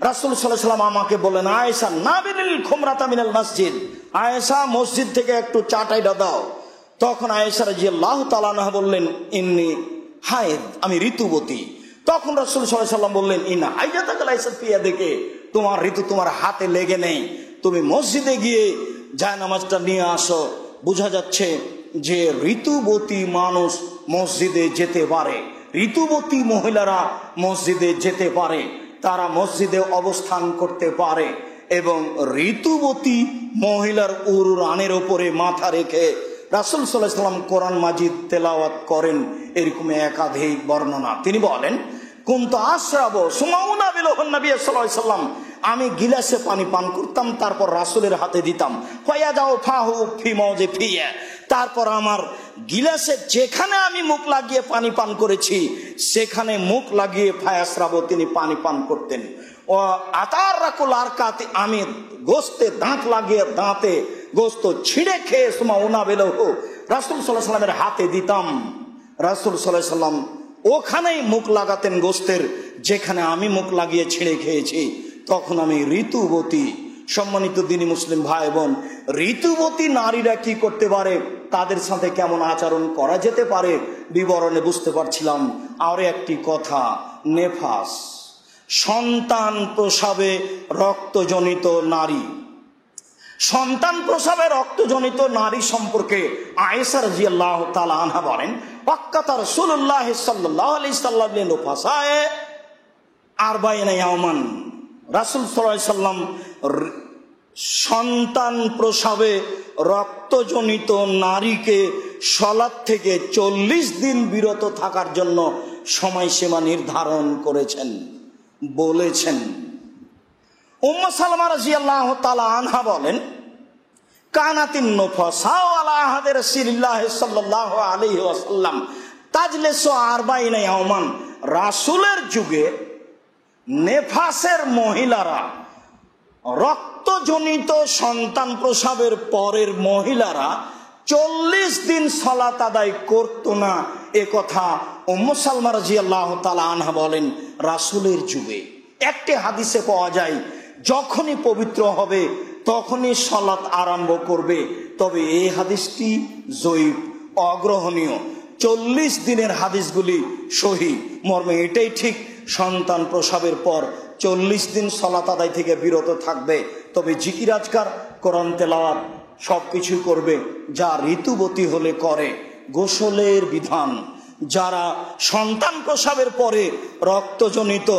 রাসূল সাল্লাল্লাহু আলাইহি সাল্লাম আমাকে বলেন, আয়েশা নাবিল খুমরাতা মিনাল মসজিদ, আয়েশা মসজিদ থেকে একটু চাটাইটা দাও। তখন আয়েশা রাদিয়াল্লাহু তাআলা আনহা বললেন, ইন্নী হায়েদ, আমি ঋতুবতী। তখন রাসূল সাল্লাল্লাহু আলাইহি সাল্লাম বললেন, ইন্না হাইয়াতাকা লাইসাত ফি ইয়াদিকা, তোমার ঋতু তোমার হাতে লেগে নেই, তুমি মসজিদে গিয়ে জায়নামাজটা নিয়ে আসো। বোঝা যাচ্ছে যে ঋতুবতী মানুষ মসজিদে যেতে পারে, ঋতুবতী মহিলারা মসজিদে যেতে পারে, তারা মসজিদে অবস্থান করতে পারে। এবং ঋতুবতী মহিলার উরুরানের ওপরে মাথা রেখে রাসূল সাল্লাল্লাহু আলাইহি ওয়াসাল্লাম কোরআন মাজিদ তেলাওয়াত করেন, এরকম একাধিক বর্ণনা। তিনি বলেন, কুনতু আশরাবু সুম্মা উনাবিলুহুন নবী সাল্লাল্লাহু আলাইহি ওয়াসাল্লাম, আমি গিলাসে পানি পান করতাম, তারপর রাসূলের হাতে দিতাম। ফায়াজাউ ফাহু ফি মাওজিফিয়া, তারপর আমার গিলাসে যেখানে আমি মুখ লাগিয়ে পানি পান করেছি সেখানে মুখ লাগিয়ে ফায়াসরাবু, তিনি পানি পান করতেন। ও আতার রাকুল আরকাতি, আমি গোস্তে দাঁত লাগিয়ে দাঁতে গোস্ত ছিঁড়ে খেয়ে সুমা উনাবিলহু রাসূল সাল্লাল্লাহু আলাইহি ওয়াসাল্লামের হাতে দিতাম। রাসূল সাল্লাল্লাহু আলাইহি ওয়াসাল্লাম ওখানেই মুখ লাগাতেন গোস্তের যেখানে আমি মুখ লাগিয়ে ছিঁড়ে খেয়েছি। তখন আমি ঋতুবতী। সম্মানিত দিনী মুসলিম ভাই বোন, ঋতুবতী নারীরা কি করতে পারে, তাদের সাথে কেমন আচরণ করা যেতে পারে বিবরণে বুঝতে পারছিলাম। আর একটি কথা, নেফাস, সন্তান প্রসবে রক্তজনিত নারী। সন্তান প্রসবে রক্তজনিত নারী সম্পর্কে আয়েশা রাদিয়াল্লাহু তাআলা আনহা বলেন, ওয়াক্কাতা রাসূলুল্লাহ সাল্লাল্লাহু আলাইহি ওয়াসাল্লাম লিনুফাসায়ে আরবাঈনা ইয়াওমান, রাসূল সাল্লাল্লাহু আলাইহি ওয়াসাল্লাম সন্তান প্রসবে রক্তজনিত নারীকে সালাত থেকে 40 দিন বিরত থাকার জন্য সময়সীমা নির্ধারণ করেছেন, বলেছেন। উম্মু সালামা রাদিয়াল্লাহু তাআলা আনহা বলেন, কানাতিন নুফাসাউ আলা আহাদি রাসূলিল্লাহ সাল্লাল্লাহু আলাইহি ওয়াসাল্লাম তাজলিসু আরবাঈনা ইয়াওমান, রাসূলের যুগে নেফাসের মহিলারা, রক্তজনিত সন্তান প্রসবের পরের মহিলারা 40 দিন সালাত আদায় করত না, এ কথা উম্মু সালমা রাদিয়াল্লাহু তাআলা আনহা বলেন রাসূলের যুগে। একটি হাদিসে পাওয়া যায়, যখনই পবিত্র হবে তখনই সালাত আরম্ভ করবে। তবে এই হাদিসটি জয়ীফ, অগ্রহণীয়। 40 দিনের হাদিসগুলি সহিহ। মর্মে এটাই ঠিক, সন্তান প্রসবের পর 40 দিন সালাত আদায় থেকে বিরত থাকবে। তবে জিকির আজকার, কোরআন তেলাওয়াত সবকিছু করবে, যা ঋতুবতী হলে করে। গোসলের বিধান, যারা সন্তান প্রসবের পরে রক্তজনিত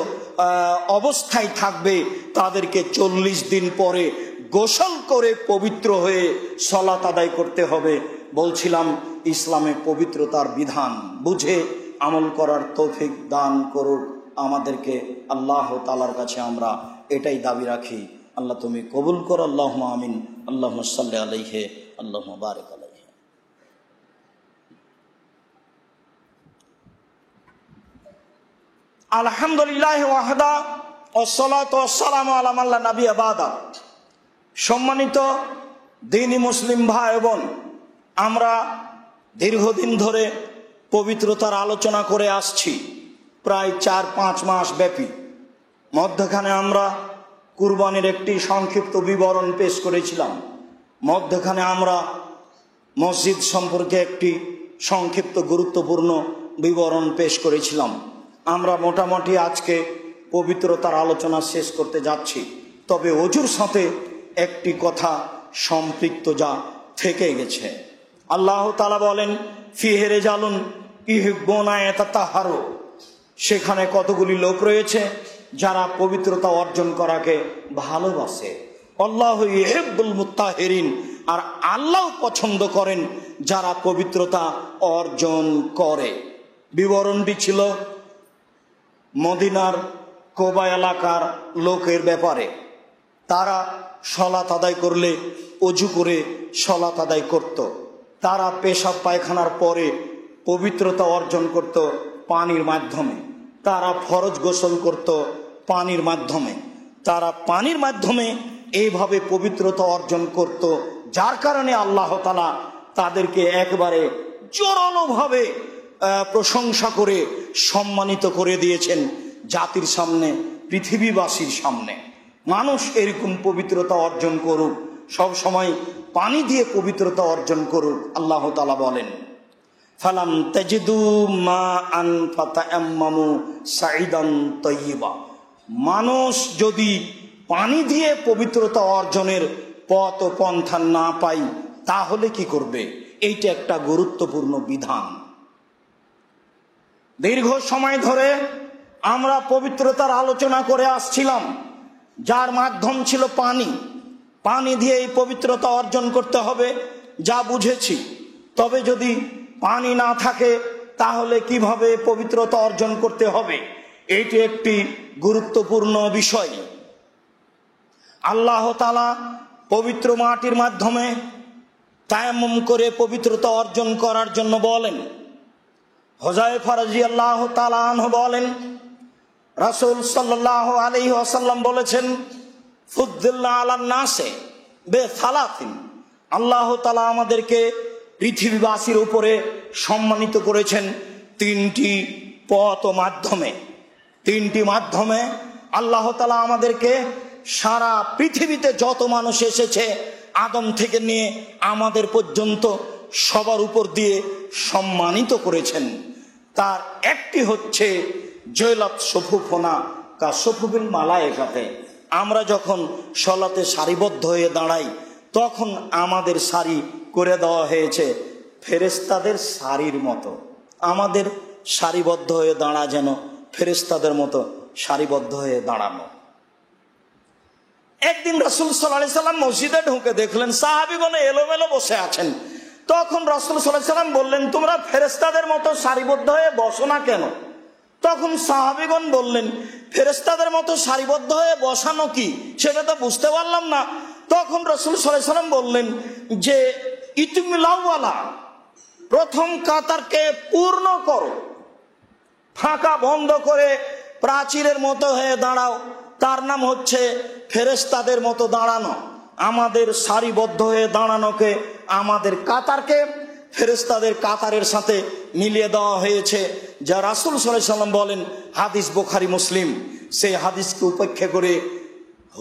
অবস্থায় থাকবে তাদেরকে 40 দিন পরে গোসল করে পবিত্র হয়ে সালাত আদায় করতে হবে। বলছিলাম, ইসলামে পবিত্রতার বিধান বুঝে আমল করার তৌফিক দান করুক আমাদেরকে আল্লাহ তাআলার কাছে আমরা এটাই দাবি রাখি। আল্লাহ তুমি কবুল করো, আল্লাহুম্মা আমিন। আল্লাহুম্মা সাল্লি আলাইহি, আল্লাহুম্মা বারিক আলাইহি। আলহামদুলিল্লাহ ওয়াহদা ওয়াসসালাতু ওয়াসসালামু আলা মান লা নাবিয়্যা বাদা। সম্মানিত দ্বীনি মুসলিম ভাই বোন, আমরা দীর্ঘদিন ধরে পবিত্রতার আলোচনা করে আসছি, প্রায় 4-5 মাস ব্যাপী। মধ্যখানে আমরা কুরবানির একটি সংক্ষিপ্ত বিবরণ পেশ করেছিলাম। মধ্যখানে আমরা মসজিদ সম্পর্কে একটি সংক্ষিপ্ত গুরুত্বপূর্ণ বিবরণ পেশ করেছিলাম। আমরা মোটামুটি আজকে পবিত্রতার আলোচনা শেষ করতে যাচ্ছি। তবে ওযুর সাথে একটি কথা সম্পৃক্ত যা থেকে গেছে। আল্লাহ তাআলা বলেন, ফিহি রিজালুন ইউহিব্বুনা ইয়াতাতাহহারু, সেখানে কতগুলি লোক রয়েছে যারা পবিত্রতা অর্জন করাকে ভালোবাসে। আল্লাহু ইউহিব্বুল মুত্তাহিরিন, আর আল্লাহ পছন্দ করেন যারা পবিত্রতা অর্জন করে। বিবরণটি ছিল মদিনার কোবা এলাকার লোকের ব্যাপারে। তারা সালাত আদায় করলে অজু করে সালাত আদায় করত। তারা পেশাব পায়খানার পরে পবিত্রতা অর্জন করত পানির মাধ্যমে। তারা ফরজ গোসল করত পানির মাধ্যমে। তারা পানির মাধ্যমে এইভাবে পবিত্রতা অর্জন করত, যার কারণে আল্লাহ তাআলা তাদেরকে একবারে জোরালোভাবে প্রশংসা করে সম্মানিত করে দিয়েছেন জাতির সামনে, পৃথিবীবাসীর সামনে। মানুষ এরকম পবিত্রতা অর্জন করুক, সব সময় পানি দিয়ে পবিত্রতা অর্জন করুক। আল্লাহ তাআলা বলেন, ফালাম তাজিদু মাআন ফাতায়াম্মামু সাইদান তাইয়্যিবা, মানুষ যদি পানি দিয়ে পবিত্রতা অর্জনের পথ ও পন্থা না পাই তাহলে কি করবে? এইটা একটা গুরুত্বপূর্ণ বিধান। দীর্ঘ সময় ধরে আমরা পবিত্রতার আলোচনা করে আসছিলাম। যার মাধ্যম ছিল পানি। পানি দিয়ে এই পবিত্রতা অর্জন করতে হবে যা বুঝেছি। তবে যদি পানি না থাকে তাহলে কিভাবে পবিত্রতা অর্জন করতে হবে, এটি একটি গুরুত্বপূর্ণ বিষয়। আল্লাহ তাআলা পবিত্র মাটির মাধ্যমে তায়াম্মুম করে পবিত্রতা অর্জন করার জন্য বলেন। হুযায়ফা রাদিয়াল্লাহু তাআলা আনহু বলেন, রাসূল সাল্লাল্লাহু আলাইহি ওয়াসাল্লাম বলেছেন, ফুদ্দিলনা আলান নাসে বিসালাতিন, আল্লাহ তাআলা আমাদেরকে পৃথিবীবাসীর উপরে সম্মানিত করেছেন তিনটি পথ ও মাধ্যমে। তিনটি মাধ্যমে আল্লাহ তাআলা আমাদেরকে সারা পৃথিবীতে যত মানুষ এসেছে আদম থেকে নিয়ে আমাদের পর্যন্ত সবার উপর দিয়ে সম্মানিত করেছেন। তার একটি হচ্ছে জয়লাত সফুফনা কা সফুবিল মালায়েকাতে, আমরা যখন সলাতে সারিবদ্ধ হয়ে দাঁড়াই তখন আমাদের সারি করে দেওয়া হয়েছে ফেরেশতাদের সারির মতো। আমাদের সারিবদ্ধ হয়ে দাঁড়া যেন ফেরেশতাদের মতো সারিবদ্ধ হয়ে দাঁড়ানো। একদিন রাসূল সাল্লাল্লাহু আলাইহি সাল্লাম মসজিদে ঢুকে দেখলেন সাহাবীগণ এলোমেলো বসে আছেন। তখন রাসূল সাল্লাল্লাহু আলাইহি সাল্লাম বললেন, তোমরা ফেরেশতাদের মতো সারিবদ্ধ হয়ে বসো না কেন? তখন সাহাবীগণ বললেন, ফেরেশতাদের মতো সারিবদ্ধ হয়ে বসানো কি সেটা তো বুঝতে পারলাম না। তখন রাসূল সাল্লাল্লাহু আলাইহি সাল্লাম বললেন যে ইতিমিলাওয়ালা, প্রথম কাতারকে পূর্ণ করো, ফাঁকা বন্ধ করে প্রাচীরের মতো হয়ে দাঁড়াও, তার নাম হচ্ছে ফেরেশতাদের মতো দাঁড়ানো। আমাদের সারিবদ্ধ হয়ে দাঁড়ানোকে, আমাদের কাতারকে ফেরেশতাদের কাতারের সাথে মিলিয়ে দেওয়া হয়েছে, যা রাসূল সাল্লাল্লাহু আলাইহি সাল্লাম বলেন, হাদিস বুখারী মুসলিম। সেই হাদিসকে উপেক্ষা করে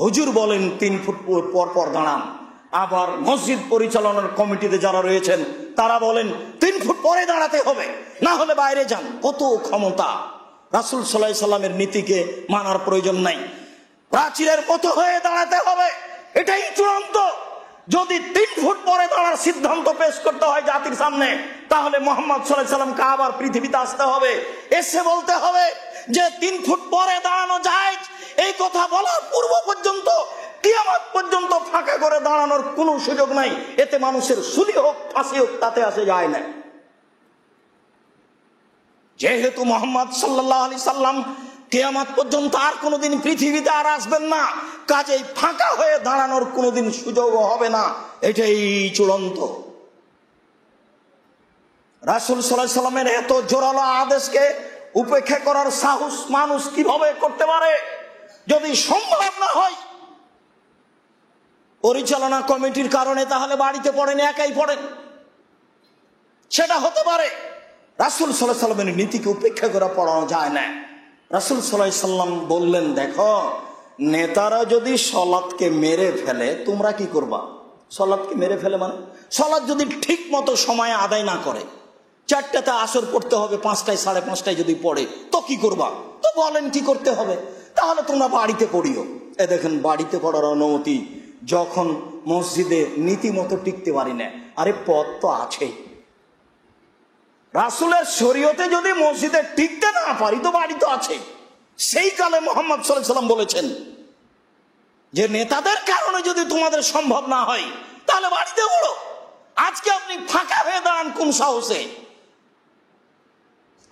হুজুর বলেন 3 ফুট পর পর দাঁড়ান। আবার মসজিদ পরিচালনার কমিটিতে যারা রয়েছেন তারা বলেন 3 ফুট পরে দাঁড়াতে হবে, না হলে বাইরে যান। কত ক্ষমতা! রাসূল সাল্লাল্লাহু আলাইহি সাল্লামের নীতিকে মানার প্রয়োজন নাই। প্রাচীরের মতো হয়ে দাঁড়াতে হবে, এটাই চূড়ান্ত। যদি 3 ফুট পরে দাঁড়ার সিদ্ধান্ত পেশ করতে হয় জাতির সামনে, তাহলে মুহাম্মদ সাল্লাল্লাহু আলাইহি সাল্লামকে আবার পৃথিবীতে আসতে হবে, এসে বলতে হবে যে 3 ফুট পরে দাঁড়ানো যায়। এই কথা বলার পূর্ব পর্যন্ত, কিয়ামত পর্যন্ত ফাঁকা করে দাঁড়ানোর কোনো সুযোগ নাই। এতে মানুষের সুলি হোক ফাঁসি হোক তাতে আসে যায় না। যেহেতু মুহাম্মদ সাল্লাল্লাহু আলাইহি সাল্লাম কিয়ামত পর্যন্ত আর কোনোদিন পৃথিবীতে আর আসবেন না, কাজেই ফাঁকা হয়ে দাঁড়ানোর কোনোদিন সুযোগও হবে না, এটাই চূড়ান্ত। রাসূল সাল্লাল্লাহু আলাইহি সাল্লামের এত জোরালো আদেশকে উপেক্ষা করার সাহস মানুষ কিভাবে করতে পারে? যদি সম্ভব না হয় পরিচালনা কমিটির কারণে, তাহলে বাড়িতে পড়েন, একাই পড়েন, সেটা হতে পারে। রাসূল সাল্লাল্লাহু আলাইহি সাল্লামের নীতিকে উপেক্ষা করে পড়ানো যায় না। রাসূল সাল্লাল্লাহু আলাইহি সাল্লাম বললেন, দেখো, নেতারা যদি সলাতকে মেরে ফেলে তোমরা কি করবা? সলাতকে মেরে ফেলে মানে সলাত যদি ঠিক মতো সময়ে আদায় না করে, 4টাতে আসর পড়তে হবে, 5টায় 5:30টায় যদি পড়ে তো কি করবা? তো বলেন কি করতে হবে? তাহলে তোমরা বাড়িতে পড়িও। এ দেখেন, বাড়িতে পড়ার অনুমতি, যখন মসজিদে নীতিমতো টিকতে পারি না। আরে পথ তো আছেই। রাসূলের শরীয়তে যদি মসজিদে টিকতে না পারি তো বাড়ি তো আছে। সেই কালে মুহাম্মদ সাল্লাল্লাহু আলাইহি সাল্লাম বলেছেন যে নেতাদের কারণে যদি তোমাদের সম্ভব না হয় তাহলে বাড়িতে পড়ো। আজকে আপনি ফাঁকা হয়ে দাঁড়ান কোন সাহসে?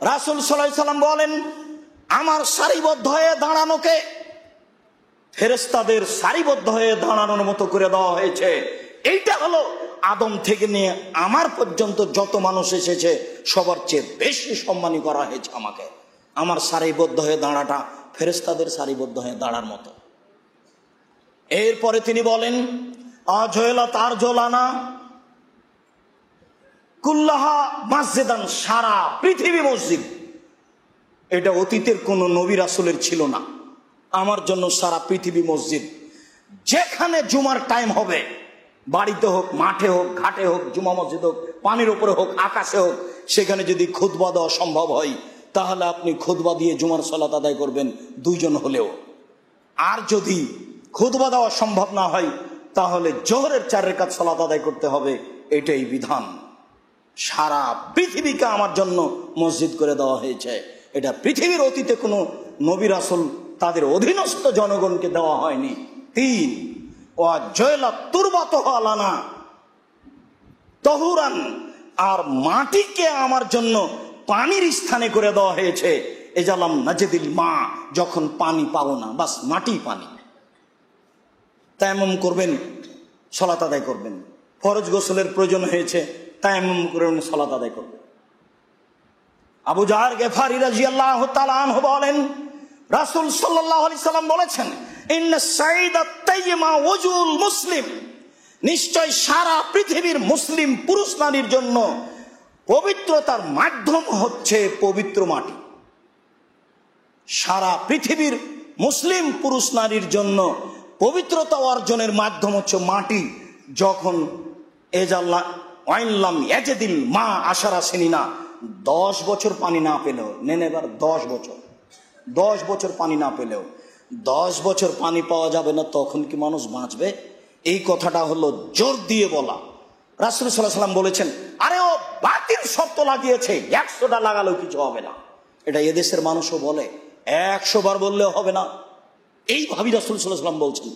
রাসূল সাল্লাল্লাহু আলাইহি সাল্লাম বলেন, আমার সারিবদ্ধ হয়ে দাঁড়ানোকে ফেরেশতাদের সারিবদ্ধ হয়ে দাঁড়ানোর মতো করে দেওয়া হয়েছে। এইটা হলো আদম থেকে নিয়ে আমার পর্যন্ত যত মানুষ এসেছে সবার চেয়ে বেশি সম্মানী করা হয়েছে আমাকে। আমার সারিবদ্ধ হয়ে দাঁড়াটা ফেরেশতাদের সারিবদ্ধ হয়ে দাঁড়ার মতো। এরপরে তিনি বলেন, আজয়লা তার জলানা কুল্লাহা মসজিদান, সারা পৃথিবী মসজিদ। এটা অতীতের কোন নবী রাসূলের ছিল না। আমার জন্য সারা পৃথিবী মসজিদ। যেখানে জুমার টাইম হবে, বাড়িতে হোক, মাঠে হোক, ঘাটে হোক, জুমা মসজিদ হোক, পানির উপরে হোক, আকাশে হোক, সেখানে যদি খুতবা দেওয়া সম্ভব হয় তাহলে আপনি খুতবা দিয়ে জুমার সালাত আদায় করবেন 2 জন হলেও। আর যদি খুতবা দেওয়া সম্ভব না হয় তাহলে জোহরের 4 রাকাত সালাত আদায় করতে হবে। এটাই বিধান। সারা পৃথিবীকে আমার জন্য মসজিদ করে দেওয়া হয়েছে। এটা পৃথিবীর অতীতে কোনো নবী রাসূল তাদের অধীনস্থ জনগণকে দেওয়া হয়নি। 3 ওয়া জয়লা তুরবাতহ আলানা তহুরান, আর মাটিকে আমার জন্য পানির স্থানে করে দেওয়া হয়েছে। এজালাম নাজেদিল মা, যখন পানি পাবো না, বাস মাটি পানি। তায়াম্মুম করবেন, সালাত আদায় করবেন। ফরজ গোসলের প্রয়োজন হয়েছে, তায়াম্মুম করবেন, সালাত আদায় করবেন। আবু জার গেফারি রাদিয়াল্লাহু তাআলা আনহু বলেন, রাসূল সাল্লাল্লাহু আলাইহি সাল্লাম বলেছেন, ইন্না সাইদাত তাইয়্যিমা ওয়াজুল মুসলিম, নিশ্চয় সারা পৃথিবীর মুসলিম পুরুষ নারীর জন্য পবিত্রতার মাধ্যম হচ্ছে পবিত্র মাটি। সারা পৃথিবীর মুসলিম পুরুষ নারীর জন্য পবিত্রতা অর্জনের মাধ্যম হচ্ছে মাটি। যখন এজাল্লাহ ওয়াইনলাম ইয়াজদিল মা আশারা সিনিনা, 10 বছর পানি না পেলেও, নেন এবার 10 বছর পানি না পেলেও, 10 বছর পানি পাওয়া যাবে না, তখন কি মানুষ বাঁচবে? এই কথাটা হলো জোর দিয়ে বলা। রাসূল সাল্লাল্লাহু আলাইহি ওয়াসাল্লাম বলেছেন, আরে ও বাতিল শর্ত লাগিয়েছে, 100টা লাগালেও কিছু হবে না। এটা এদেশের মানুষও বলে, 100 বার বললেও হবে না। এইভাবেই রাসূল সাল্লাল্লাহু আলাইহি ওয়াসাল্লাম বলছেন,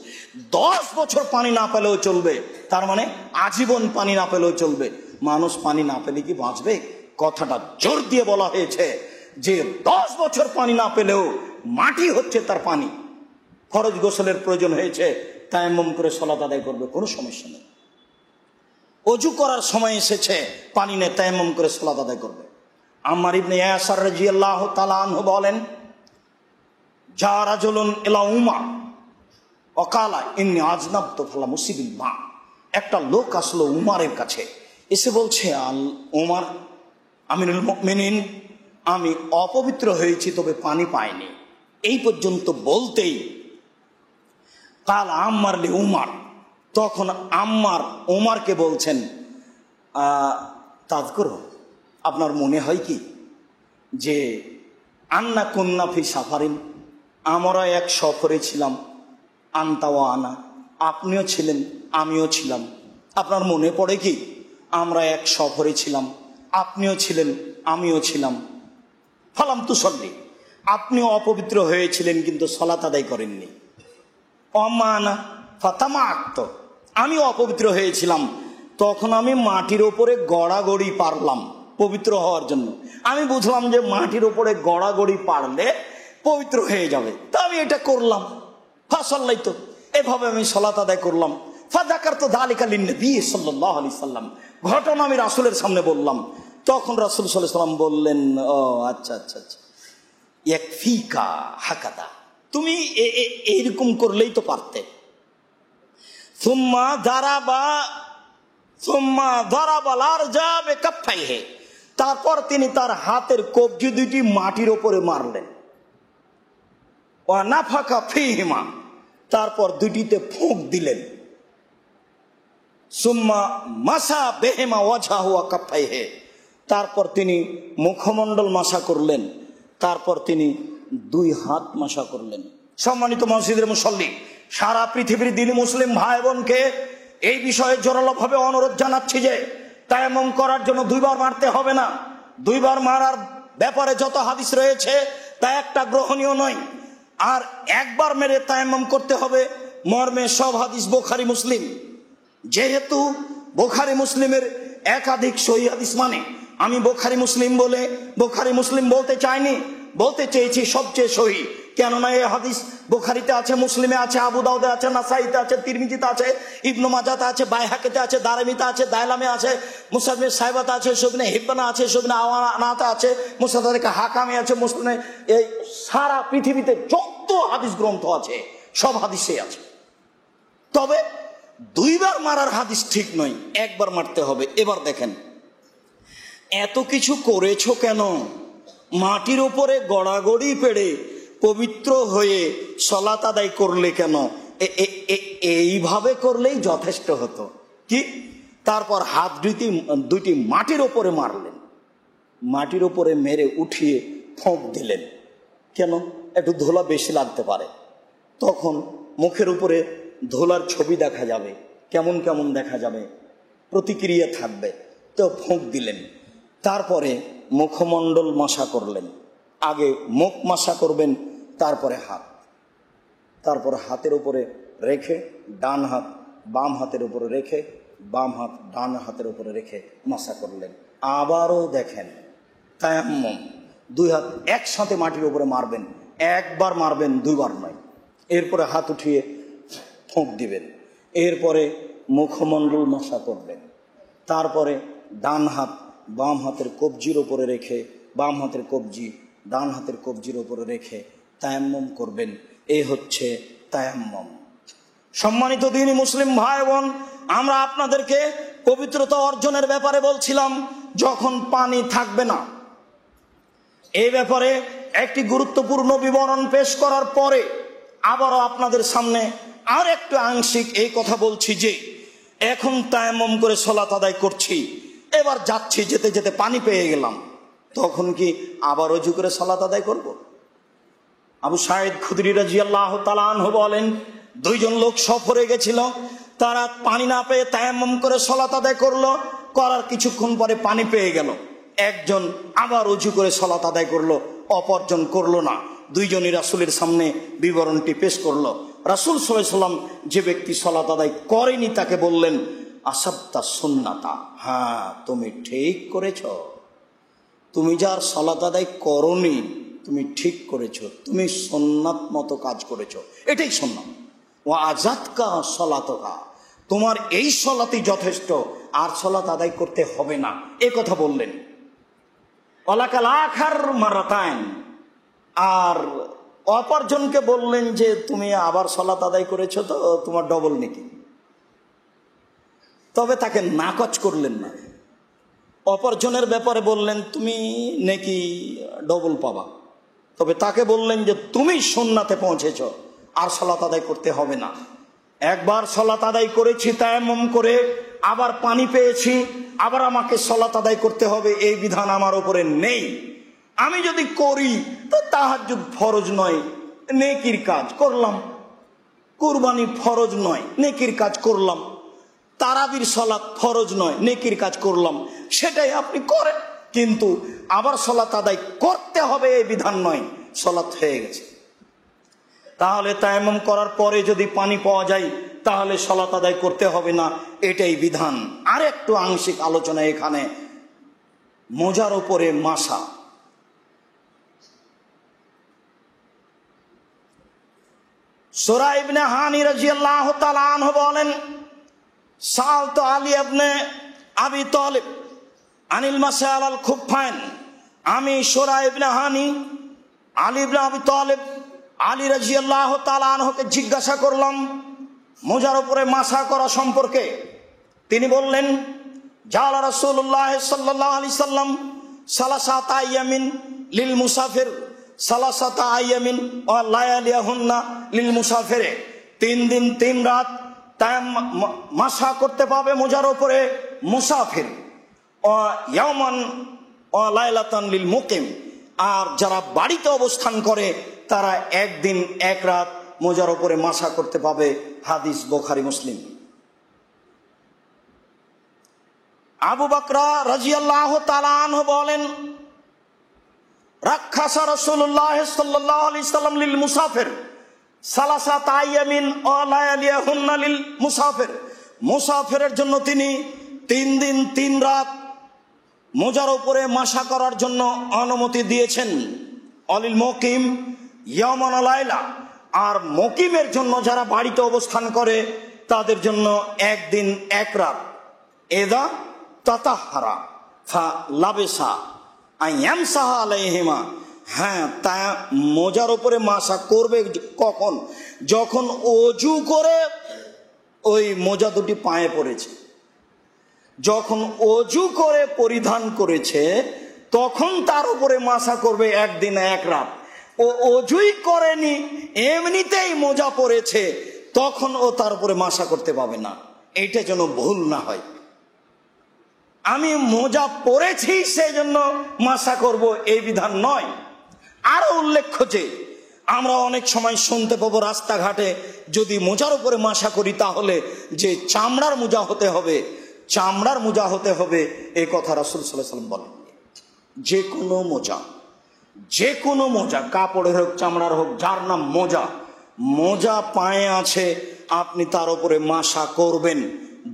10 বছর পানি না পেলেও চলবে, তার মানে আজীবন পানি না পেলেও চলবে। মানুষ পানি না পেলে কি বাঁচবে? কথাটা জোর দিয়ে বলা হয়েছে যে 10 বছর পানি না পেলেও মাটি হচ্ছে তার পানি। ফরজ গোসলের প্রয়োজন হয়েছে, তায়াম্মুম করে সালাত আদায় করবে, কোনো সমস্যা নেই। ওযু করার সময় এসেছে, পানি নিয়ে তায়াম্মুম করে সালাত আদায় করবে। আম্মার ইবনে ইয়াসার রাদিয়াল্লাহু তাআলা আনহু বলেন, যা রাজুলুন ইলা উমর ওয়াকালা ইন্নী আজনাবতু ফালাম উসিবিল মা, একটা লোক আসলো উমরের কাছে, এসে বলছে, উমর আমিরুল মুমিনিন, আমি অপবিত্র হয়েছি তবে পানি পাইনি। এই পর্যন্ত বলতেই কাল আম্মার লি উমর, তখন আম্মার উমরকে বলছেন, তাযকুরু, আপনার মনে হয় কি যে আন্না কুন্না ফি সাফারিন, আমরা এক সফরে ছিলাম, আনতা ওয়া আনা, আপনিও ছিলেন আমিও ছিলাম, আপনার মনে পড়ে কি আমরা এক সফরে ছিলাম, আপনিও ছিলেন আমিও ছিলাম। ফালাম তুসল্লি, আপনিও অপবিত্র হয়েছিলেন কিন্তু সালাত আদায় করেননি। অমানা ফাতামাক্ত, আমি অপবিত্র হয়েছিলাম, তখন আমি মাটির ওপরে গড়াগড়ি পারলাম পবিত্র হওয়ার জন্য। আমি বুঝলাম যে মাটির ওপরে গড়াগড়ি পারলে পবিত্র হয়ে যাবে, তা আমি এটা করলাম। ফাসাল্লাই তো, এভাবে আমি সালাত আদায় করলাম। ফাযাকারতু যালিকা লিন-নবী সাল্লাল্লাহু আলাইহি সাল্লাম, ঘটনা আমি রাসূলের সামনে বললাম। তখন রাসূল সাল্লাল্লাহু আলাইহি সাল্লাম বললেন, ও আচ্ছা আচ্ছা আচ্ছা, ইয়াকফিকা হাকাদা, তুমি এইরকম করলেই তো পারতে। সুম্মা দারাবা লারজা বিকাফাইহি, তারপর তিনি তার হাতের কবজি দুটি মাটির উপরে মারলেন। ওয়া নাফাকা ফীহিমা, তারপর দুটিতে ফুঁক দিলেন। সুম্মা মাসা বিহিমা ওয়াজহাহু ওয়া কাফাইহি, তারপর তিনি মুখমণ্ডল মাসা করলেন, তারপর তিনি 2 হাত মাসা করলেন। সম্মানিত মসজিদের মুসল্লি, সারা পৃথিবীর দিনী মুসলিম ভাই বোনকে এই বিষয়ে জোরালোভাবে অনুরোধ জানাচ্ছি যে তায়াম্মুম করার জন্য 2 বার মারতে হবে না। 2 বার মারার ব্যাপারে যত হাদিস রয়েছে তা একটা গ্রহণীয় নয়, আর 1 বার মেরে তায়াম্মুম করতে হবে মর্মে সব হাদিস বুখারী মুসলিম। যেহেতু বুখারী মুসলিমের একাধিক সহিহ হাদিস, মানে আমি বুখারী মুসলিম বলে বুখারী মুসলিম বলতে চাইনি, বলতে চেয়েছি সবচেয়ে সহিহ। কেননা এই হাদিস বুখারীতে আছে, মুসলিমে আছে, আবু দাউদে আছে, নাসাইতে আছে, তিরমিজিতে আছে, ইবনে মাজাতে আছে, বাইহাকিতে আছে, দারমিতে আছে, দাইলামে আছে, মুসাদে সাহিবাতে আছে, সুবনে হিব্বানা আছে, সুবনে আওয়ানাতে আছে, মুসাদদারিকা হাকামে আছে, মুসলিমে, এই সারা পৃথিবীতে যত হাদিস গ্রন্থ আছে সব হাদিসে আছে। তবে 2 বার মারার হাদিস ঠিক নয়, 1 বার মারতে হবে। এবার দেখেন, এত কিছু করেছো কেন? মাটির উপরে গড়াগড়ি পেড়ে পবিত্র হয়ে সালাত আদায় করলে কেন? এইভাবে করলেই যথেষ্ট হতো। কি? তারপর হাত দুটি মাটির ওপরে মারলেন, মাটির ওপরে মেরে উঠিয়ে ফোঁক দিলেন। কেন? একটু ধুলা বেশি লাগতে পারে, তখন মুখের উপরে ধুলার ছবি দেখা যাবে, কেমন কেমন দেখা যাবে, প্রতিক্রিয়া থাকবে, তো ফোঁক দিলেন। তারপরে মুখমণ্ডল মাসা করলেন, আগে মুখ মাসা করবেন, তারপরে হাত। তারপর হাতের উপরে রেখে ডান হাত বাম হাতের উপরে রেখে বাম হাত ডান হাতের উপরে রেখে মাসা করলেন। আবারও দেখেন তায়াম্মুম, দুই হাত একসাথে মাটির উপরে মারবেন, একবার মারবেন, দুইবার নয়। এরপরে হাত উঠিয়ে ফোঁক দিবেন, এরপরে মুখমণ্ডল মাসা করবেন, তারপরে ডান হাত বাম হাতের কবজির ওপরে রেখে বাম হাতের কবজি ডান হাতের কবজির ওপরে রেখে তায়াম্মুম করবেন। এই হচ্ছে তায়াম্মুম। সম্মানিত দ্বীনী মুসলিম ভাই বোন, আমরা আপনাদেরকে পবিত্রতা অর্জনের ব্যাপারে বলছিলাম, যখন পানি থাকবে না, এই ব্যাপারে একটি গুরুত্বপূর্ণ বিবরণ পেশ করার পরে আবারও আপনাদের সামনে আর একটু আংশিক এই কথা বলছি যে এখন তায়াম্মুম করে সালাত আদায় করছি, এবার যাচ্ছি, যেতে যেতে পানি পেয়ে গেলাম, তখন কি আবার ওযু করে সালাত আদায় করব? আবু সাঈদ খুদরী রাদিয়াল্লাহু তাআলা আনহু বলেন, দুইজন লোক সফরে গেছিল, তারা পানি না পেয়ে তায়াম্মুম করে সালাত আদায় করলো, করার কিছুক্ষণ পরে পানি পেয়ে গেল, একজন আবার ওযু করে সালাত আদায় করলো, অপরজন করলো না। দুইজনই রাসূলের সামনে বিবরণটি পেশ করলো। রাসূল সাল্লাল্লাহু আলাইহি ওয়াসাল্লাম যে ব্যক্তি সালাত আদায় করেনি তাকে বললেন, আসাবতা সুন্নাতা, হ্যাঁ তুমি ঠিক করেছ, তুমি যার সালাত আদায় করনি তুমি ঠিক করেছো, তুমি সুন্নাত মতো কাজ করেছো, এটাই সুন্নাত। ওয়া আযাতকা সালাতুকা, তোমার এই সালাতই যথেষ্ট, আর সালাত আদায় করতে হবে না, এই কথা বললেন। ওয়ালাকাল আখার মারাতাইন, আর অপরজনকে বললেন যে তুমি আবার সালাত আদায় করেছো, তো তোমার ডবল নেকি। তবে তাকে নাকচ করলেন না, অপরজনের ব্যাপারে বললেন তুমি নেকি ডবল পাবা, তবে তাকে বললেন যে তুমি সুন্নাতে পৌঁছেছ, আর সালাত আদায় করতে হবে না। একবার সালাত আদায় করেছি তায়াম্মুম করে, আবার পানি পেয়েছি, আবার আমাকে সালাত আদায় করতে হবে, এই বিধান আমার উপরে নেই। আমি যদি করি তো তাহাজ্জুদ ফরজ নয়, নেকির কাজ করলাম, কুরবানি ফরজ নয়, নেকির কাজ করলাম, তারাবির সালাত ফরজ নয়, নেকির কাজ করলাম, সেটাই আপনি করেন, কিন্তু আবার সালাত আদায় করতে হবে এই বিধান নয়, সালাত হয়ে গেছে। তাহলে তায়াম্মুম করার পরে যদি পানি পাওয়া যায় তাহলে সালাত আদায় করতে হবে না, এটাই বিধান। আর একটু আংশিক আলোচনা এখানে, মোজার উপরে মাসা। সূরা ইবনে হানি রাদিয়াল্লাহু তাআলা আনহু বলেন, সাআলতু আলী ইবনে আবি তালিব আনিল মাসা আলাল খুফাইন, আমি সূরা ইবনে হানি আলী ইবনে আবি তালিব আলী রাদিয়াল্লাহু তাআলা আনহুকে জিজ্ঞাসা করলাম মোজার উপরে মাসা করা সম্পর্কে। তিনি বললেন, জাআলা রাসূলুল্লাহ সাল্লাল্লাহু আলাইহি সাল্লাম সালাসাতা আইয়ামিন লিল মুসাফির, সালাসাতা আইয়ামিন ওয়া লায়ালিয়াহুন্না লিল মুসাফিরে, 3 দিন 3 রাত মাসা করতে পাবে মোজার উপরে মুসাফির, ও ইয়াওমান ও লাইলাতান লিল মুকিম, আর যারা বাড়িতে অবস্থান করে তারা 1 দিন 1 রাত মোজার উপরে মাসা করতে পাবে। হাদিস বুখারী মুসলিম। আবু বকর রাদিয়াল্লাহু তাআলা আনহু বলেন, রাখাসা রাসূলুল্লাহ সাল্লাল্লাহু আলাইহি সাল্লাম লিল মুসাফির সালাসাত আইয়ামিন ওয়া লায়ালিয়াহুন্না লিল মুসাফির, মুসাফিরের জন্য তিনি 3 দিন 3 রাত মোজার উপরে মাসা করার জন্য অনুমতি দিয়েছেন। অলিল মুকিম ইয়াওমান ওয়া লাইলা, আর মুকিমের জন্য যারা বাড়িতে অবস্থান করে তাদের জন্য 1 দিন 1 রাত। এদা তাতাহারা ফা লাবিসা আইয়ামসাহা আলাইহিমা, হ্যাঁ তা মোজার উপরে মাসা করবে কখন? যখন ওযু করে ওই মোজা দুটি পায়ে পড়েছে, যখন ওযু করে পরিধান করেছে তখন তার উপরে মাসা করবে 1 দিন 1 রাত। ও ওযুই করেনি, এমনিতেই মোজা পড়েছে, তখন ও তার উপরে মাসা করতে পাবে না। এইটা যেন ভুল না হয়, আমি মোজা পরেছি সেই জন্য মাসা করব, এই বিধান নয়। আরো উল্লেখ্য যে আমরা অনেক সময় শুনতে পাবো রাস্তাঘাটে, যদি মোজার উপরে মাসা করি তাহলে যে চামড়ার মোজা হতে হবে, চামড়ার মোজা হতে হবে, এই কথা রাসূল সাল্লাল্লাহু আলাইহি ওয়াসাল্লাম বলেন। যে কোনো মোজা, যে কোনো মোজা, কাপড়ের হোক চামড়ার হোক, যার নাম মোজা, মোজা পায়ে আছে, আপনি তার উপরে মাসা করবেন।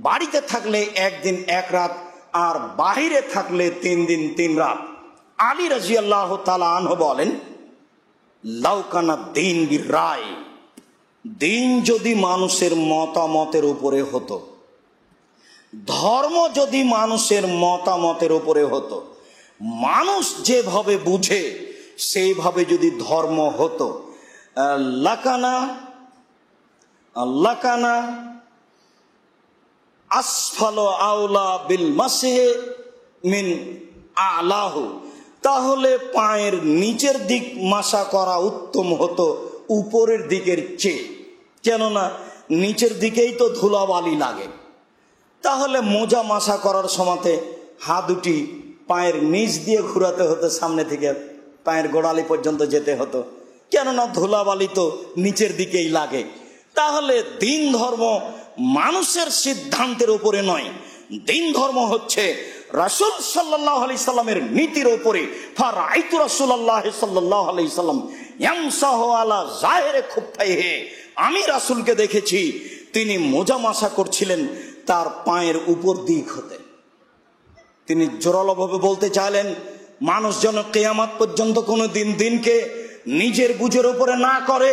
বাড়িতে থাকলে 1 দিন 1 রাত, আর বাহিরে থাকলে 3 দিন 3 রাত। আলী রাদিয়াল্লাহু তাআলা আনহু বলেন, লাউকানা দিন বিরায়, দিন যদি মানুষের মতামতের উপরে হতো, ধর্ম যদি মানুষের মতামতের উপরে হতো, মানুষ যেভাবে বুঝে সেইভাবে যদি ধর্ম হতো, লাকানা আসফালো আউলা বিল মাসিহি মিন আলাহু, তাহলে পায়ের নিচের দিক মাসা করা উত্তম হতো উপরের দিকের চেয়ে। কেননা নিচের দিকেই তো ধুলাবালি লাগে। তাহলে মোজা মাসা করার সময়তে হাত দুটি পায়ের নিচ দিয়ে ঘুরাতে হতো, সামনে থেকে পায়ের গোড়ালি পর্যন্ত যেতে হতো, কেননা ধুলাবালি তো নিচের দিকেই লাগে। তাহলে দিন ধর্ম মানুষের সিদ্ধান্তের উপরে নয়, দিন ধর্ম হচ্ছে রাসূল সাল্লাল্লাহু আলাইহি সাল্লামের নীতির উপরে। ফারাআইতু রাসূলুল্লাহ সাল্লাল্লাহু আলাইহি সাল্লাম ইয়ামসাহু আলা যাহিরি খুফাইহি, আমি রাসূলকে দেখেছি তিনি মোজা মাসা করছিলেন তার পায়ের উপর দিক হতে। তিনি জোরালোভাবে বলতে চাইলেন, মানুষ যেন কিয়ামত পর্যন্ত কোনো দিনকে নিজের বুঝের উপরে না করে।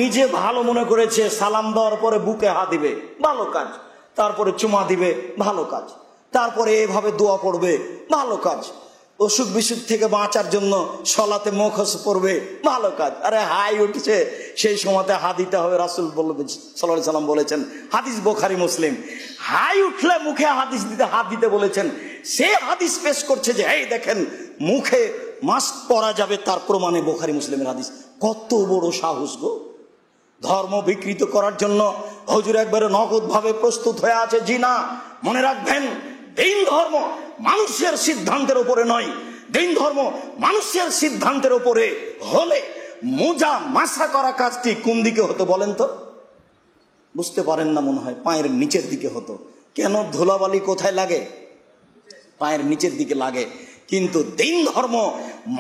নিজে ভালো মনে করেছে, সালাম দেওয়ার পরে বুকে হাত দিবে, ভালো কাজ। তারপরে চুমা দিবে, ভালো কাজ। তারপরে এভাবে দোয়া পড়বে, ভালো কাজ। অসুখ বিসুখ থেকে বাঁচার জন্য সলাতে মুখোশ পড়বে, ভালো কাজ। আরে হাই উঠছে, সেই সময়তে হাত দিতে হবে। রাসূল সাল্লাল্লাহু আলাইহি সাল্লাম বলেছেন, হাদিস বুখারী মুসলিম, হাই উঠলে মুখে হাত দিতে বলেছেন। সে হাদিস পেশ করছে যে এই দেখেন মুখে মাস্ক পরা যাবে, তার প্রমাণে বুখারী মুসলিমের হাদিস। কত বড় সাহস গো! ধর্ম বিকৃত করার জন্য হুজুর একবারে নগদ ভাবে প্রস্তুত হয়ে আছে। জি না, মনে রাখবেন, দিন ধর্ম মানুষের সিদ্ধান্তের উপরে নয়। দিন ধর্ম মানুষের সিদ্ধান্তের উপরে হলে মোজা মাসা করা কাজটি কোন দিকে হতো বলেন তো? বুঝতে পারেন না মনে হয়, পায়ের নিচের দিকে হতো। কেন? ধুলাবালি কোথায় লাগে? পায়ের নিচের দিকে লাগে। কিন্তু দিন ধর্ম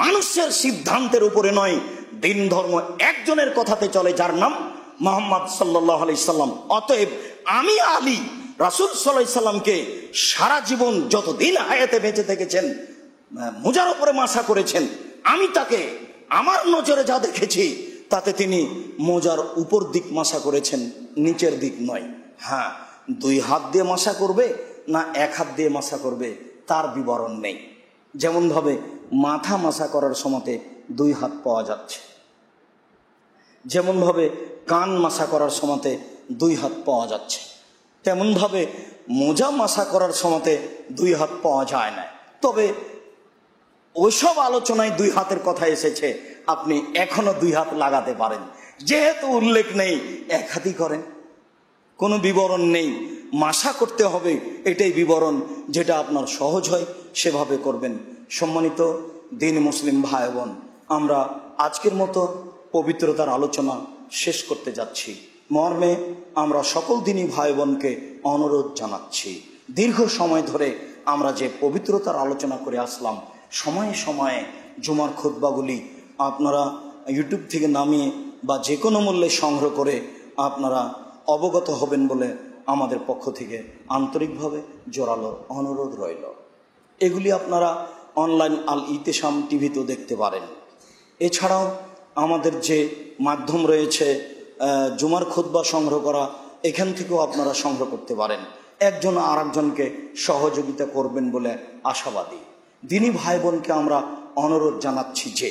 মানুষের সিদ্ধান্তের উপরে নয়, দিন ধর্ম একজনের কথাতে চলে, যার নাম মুহাম্মদ সাল্লাল্লাহু আলাইহি সাল্লাম। অতএব আমি আলী রাসূল সাল্লাল্লাহু আলাইহি সাল্লামকে সারা জীবন যতদিন হায়াতে বেঁচে থেকেছেন মোজার উপরে মাসা করেছেন, আমি তাকে আমার নজরে যা দেখেছি তাতে তিনি মোজার উপর দিক মাসা করেছেন, নিচের দিক নয়। হ্যাঁ, 2 হাত দিয়ে মাসা করবে না 1 হাত দিয়ে মাসা করবে তার বিবরণ নেই। যেমন ভাবে মাথা মাসা করার সময়তে 2 হাত পাওয়া যাচ্ছে, যেমন ভাবে কান মাসা করার সময়তে 2 হাত পাওয়া যাচ্ছে, তেমন ভাবে মোজা মাসা করার সময়তে 2 হাত পাওয়া যায় না। তবে ওইসব আলোচনায় 2 হাতের কথা এসেছে, আপনি এখনো 2 হাত লাগাতে পারেন। যেহেতু উল্লেখ নেই, 1 হাতই করেন, কোনো বিবরণ নেই। মাসা করতে হবে এটাই বিবরণ, যেটা আপনার সহজ হয় সেভাবে করবেন। সম্মানিত দিন মুসলিম ভাই বোন, আমরা আজকের মতো পবিত্রতার আলোচনা শেষ করতে যাচ্ছি। মর্মে আমরা সকল দিনই ভাই বোনকে অনুরোধ জানাচ্ছি, দীর্ঘ সময় ধরে আমরা যে পবিত্রতার আলোচনা করে আসলাম, সময়ে সময়ে জুমার খুতবাগুলি আপনারা ইউটিউব থেকে নামিয়ে বা যে কোনো মূল্যে সংগ্রহ করে আপনারা অবগত হবেন বলে আমাদের পক্ষ থেকে আন্তরিকভাবে জোরালো অনুরোধ রইল। এগুলি আপনারা অনলাইন আল ইতিসাম টিভিতেও দেখতে পারেন। এছাড়াও আমাদের যে মাধ্যম রয়েছে জুমার খুতবা সংগ্রহ করা, এখান থেকেও আপনারা সংগ্রহ করতে পারেন। একজন আর একজনকে সহযোগিতা করবেন বলে আশাবাদী। দিনী ভাই বোনকে আমরা অনুরোধ জানাচ্ছি যে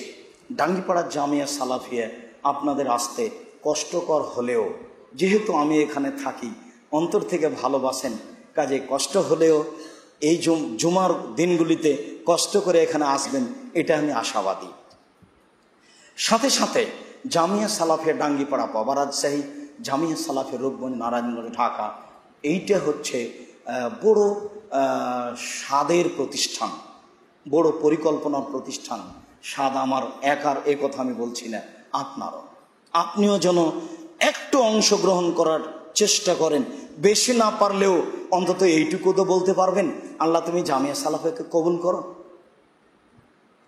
ডাঙ্গিপাড়া জামিয়া সালাফিয়া আপনাদের আসতে কষ্টকর হলেও, যেহেতু আমি এখানে থাকি, অন্তর থেকে ভালোবাসেন, কাজে কষ্ট হলেও এই জুমার দিনগুলিতে কষ্ট করে এখানে আসবেন, এটা আমি আশাবাদী। সাথে সাথে জামিয়া সালাফিয়া ডাঙ্গিপাড়া বাবা রাজশাহী, জামিয়া সালাফিয়া রূপগঞ্জ নারায়ণগঞ্জ ঢাকা, এইটা হচ্ছে বড় স্বাদের প্রতিষ্ঠান, বড় পরিকল্পনার প্রতিষ্ঠান। স্বাদ আমার একার, এ কথা আমি বলছি না, আপনারও। আপনিও যেন একটু অংশগ্রহণ করার চেষ্টা করেন, বেশি না পারলেও অন্তত এইটুকু তো বলতে পারবেন, আল্লাহ তুমি জামিয়া সালাফিয়াকে কবুল করো।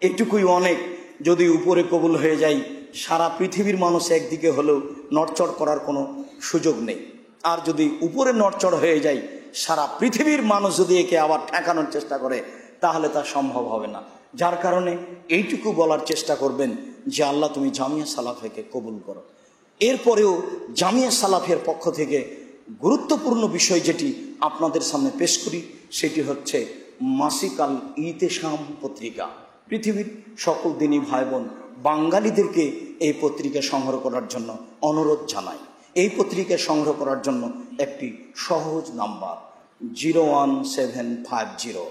এইটুকুই অনেক। যদি উপরে কবুল হয়ে যায় সারা পৃথিবীর মানুষ একদিকে হলেও নড়চড় করার কোনো সুযোগ নেই। আর যদি উপরে নড়চড় হয়ে যায়, সারা পৃথিবীর মানুষ যদি একে আবার ঠেকানোর চেষ্টা করে, তাহলে তা সম্ভব হবে না। যার কারণে এইটুকু বলার চেষ্টা করবেন যে আল্লাহ তুমি জামিয়া সালাফিয়াকে কবুল করো। এরপরেও জামিয়া সালাফিয়ার পক্ষ থেকে গুরুত্বপূর্ণ বিষয় যেটি আপনাদের সামনে পেশ করি, সেটি হচ্ছে মাসিক আল ইতেশাম পত্রিকা। পৃথিবীর সকল দিনী ভাই বোন বাঙালিদেরকে এই পত্রিকা সংগ্রহ করার জন্য অনুরোধ জানাই। এই পত্রিকা সংগ্রহ করার জন্য একটি সহজ নাম্বার 01750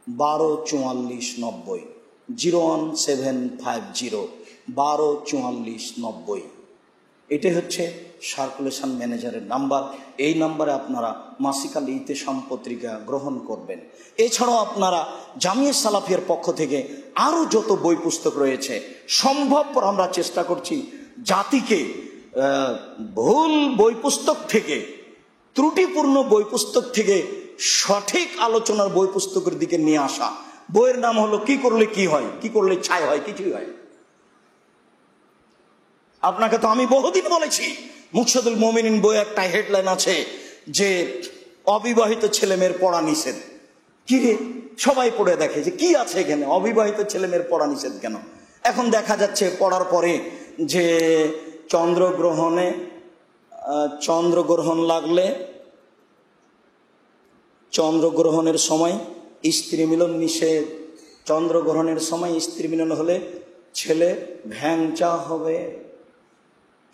124490, 01750 124490। এটাই হচ্ছে সার্কুলেশন ম্যানেজারের নাম্বার। এই নাম্বারে আপনারা মাসিক আল ইতেশাম পত্রিকা গ্রহণ করবেন। এছাড়াও আপনারা জামিয়া সালাফিয়ার পক্ষ থেকে আরও যত বই পুস্তক রয়েছে, সম্ভবপর আমরা চেষ্টা করছি জাতিকে ভুল বই পুস্তক থেকে, ত্রুটিপূর্ণ বই পুস্তক থেকে সঠিক আলোচনার বই পুস্তকের দিকে নিয়ে আসা। বইয়ের নাম হলো কি করলে কি হয়, কি করলে ছাই হয়, কিছুই হয়। আপনাকে তো আমি বহুদিন বলেছি, মুকসাদুল মুমিনিন বই একটা হেডলাইন আছে যে অবিবাহিত ছেলেমেয়ের পড়া নিষেধ। কি রে, সবাই পড়ে দেখে যে কি আছে এখানে, অবিবাহিত ছেলেমেয়ের পড়া নিষেধ কেন? এখন দেখা যাচ্ছে পড়ার পরে যে চন্দ্রগ্রহণ লাগলে, চন্দ্রগ্রহণের সময় স্ত্রী মিলন নিষেধ, চন্দ্রগ্রহণের সময় স্ত্রী মিলন হলে ছেলে ভ্যাংচা হবে,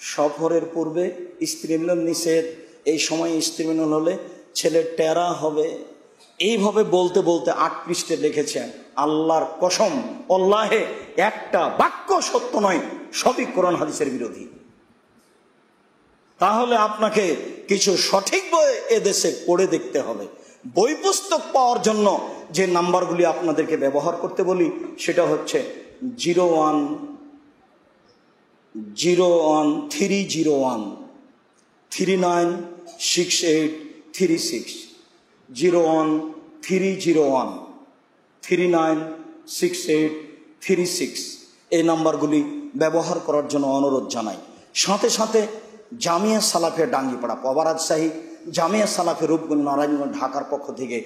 সফরের পূর্বে স্ত্রী মিলন নিষেধ, এই সময় স্ত্রী মিলন হলে ছেলে টেরা হবে। এইভাবে বলতে বলতে 8 পৃষ্ঠে লিখেছেন। আল্লাহর কসম, আল্লাহে একটা বাক্য সত্য নয়, সবই কোরআন হাদিসের বিরোধী। তাহলে আপনাকে কিছু সঠিক বই এদেশে পড়ে দেখতে হবে। বই পুস্তক পাওয়ার জন্য যে নাম্বারগুলি আপনাদেরকে ব্যবহার করতে বলি, সেটা হচ্ছে 01301 396836, 01301 396836। এই নাম্বারগুলি ব্যবহার করার জন্য অনুরোধ জানাই। সাথে সাথে জামিয়া সালাফিয়া ডাঙ্গিপাড়া পবারাজশাহী, জামিয়া সালাফিয়া রূপগঞ্জ নারায়ণগঞ্জ ঢাকার পক্ষ থেকে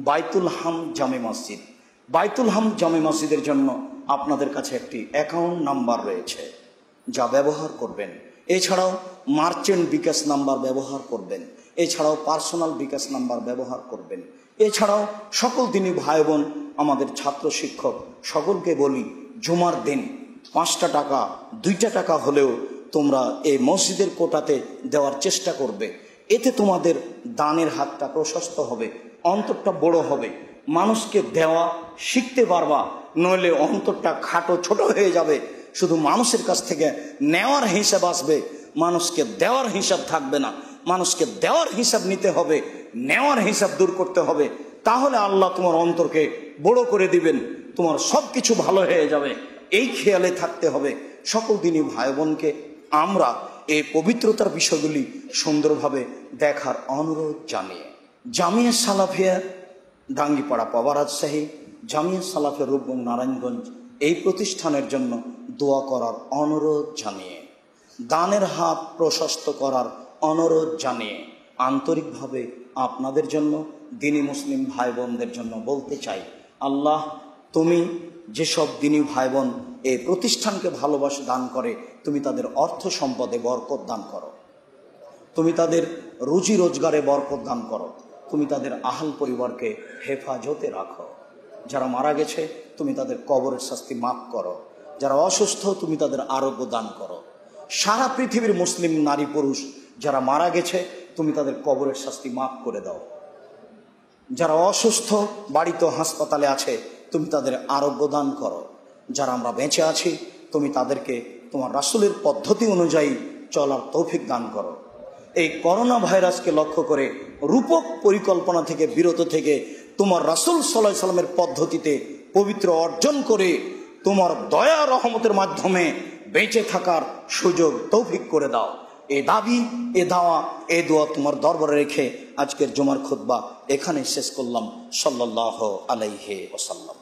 বাইতুল হাম জামে মসজিদ, বাইতুল হাম জামে মসজিদের জন্য আপনাদের কাছে একটি অ্যাকাউন্ট নাম্বার রয়েছে, যা ব্যবহার করবেন। এছাড়াও মার্চেন্ট বিকাশ নাম্বার ব্যবহার করবেন, এছাড়াও পার্সোনাল বিকাশ নাম্বার ব্যবহার করবেন। এছাড়াও সকল দিনই ভাই বোন, আমাদের ছাত্র শিক্ষক সকলকে বলি, জুমার দিন 5 টাকা 2 টাকা হলেও তোমরা এই মসজিদের কোটাতে দেওয়ার চেষ্টা করবে। এতে তোমাদের দানের হাতটা প্রশস্ত হবে, অন্তরটা বড় হবে, মানুষকে দেওয়া শিখতে পারবা। নইলে অন্তরটা খাটো ছোট হয়ে যাবে, শুধু মানুষের কাছ থেকে নেওয়ার হিসাব আসবে, মানুষকে দেওয়ার হিসাব থাকবে না। মানুষকে দেওয়ার হিসাব নিতে হবে, নেওয়ার হিসাব দূর করতে হবে। তাহলে আল্লাহ তোমার অন্তরকে বড় করে দিবেন, তোমার সব কিছু ভালো হয়ে যাবে। এই খেয়ালে থাকতে হবে। সকল দিনই ভাই বোনকে আমরা এই পবিত্রতার বিষয়গুলি সুন্দরভাবে দেখার অনুরোধ জানিয়ে জামিয়া সালাফিয়া ডাঙ্গিপাড়া পবারাজশাহী, জামিয়া সালাফিয়া রূপগঞ্জ নারায়ণগঞ্জ এই প্রতিষ্ঠানের জন্য দোয়া করার অনুরোধ জানিয়ে, দানের হাত প্রশস্ত করার অনুরোধ জানিয়ে আন্তরিকভাবে আপনাদের জন্য, দিনী মুসলিম ভাই বোনদের জন্য বলতে চাই, আল্লাহ তুমি যেসব দিনী ভাই বোন এই প্রতিষ্ঠানকে ভালোবাসা দান করে, তুমি তাদের অর্থ সম্পদে বরকত দান করো, তুমি তাদের রুজি রোজগারে বরকত দান করো, তুমি তাদের আহাল পরিবারকে হেফাজতে রাখো। যারা মারা গেছে তুমি তাদের কবরের শাস্তি মাফ করো, যারা অসুস্থ তুমি তাদের আরোগ্য দান করো। সারা পৃথিবীর মুসলিম নারী পুরুষ যারা মারা গেছে তুমি তাদের কবরের শাস্তি মাফ করে দাও। যারা অসুস্থ বাড়িতে হাসপাতালে আছে তুমি তাদের আরোগ্য দান করো। যারা আমরা বেঁচে আছি তুমি তাদেরকে তোমার রাসূলের পদ্ধতি অনুযায়ী চলার তৌফিক দান করো। এই করোনা ভাইরাসকে লক্ষ্য করে রূপক পরিকল্পনা থেকে বিরত থেকে তোমার রাসূল সাল্লাল্লাহু আলাইহি সাল্লামের পদ্ধতিতে পবিত্র অর্জন করে তোমার দয়া রহমতের মাধ্যমে বেঁচে থাকার সুযোগ তৌফিক করে দাও। এ দাবি, এ দাওয়া, এ দোয়া তোমার দরবারে রেখে আজকের জুমার খুতবা এখানে শেষ করলাম। সাল্লাল্লাহু আলাইহি ওয়াসাল্লাম।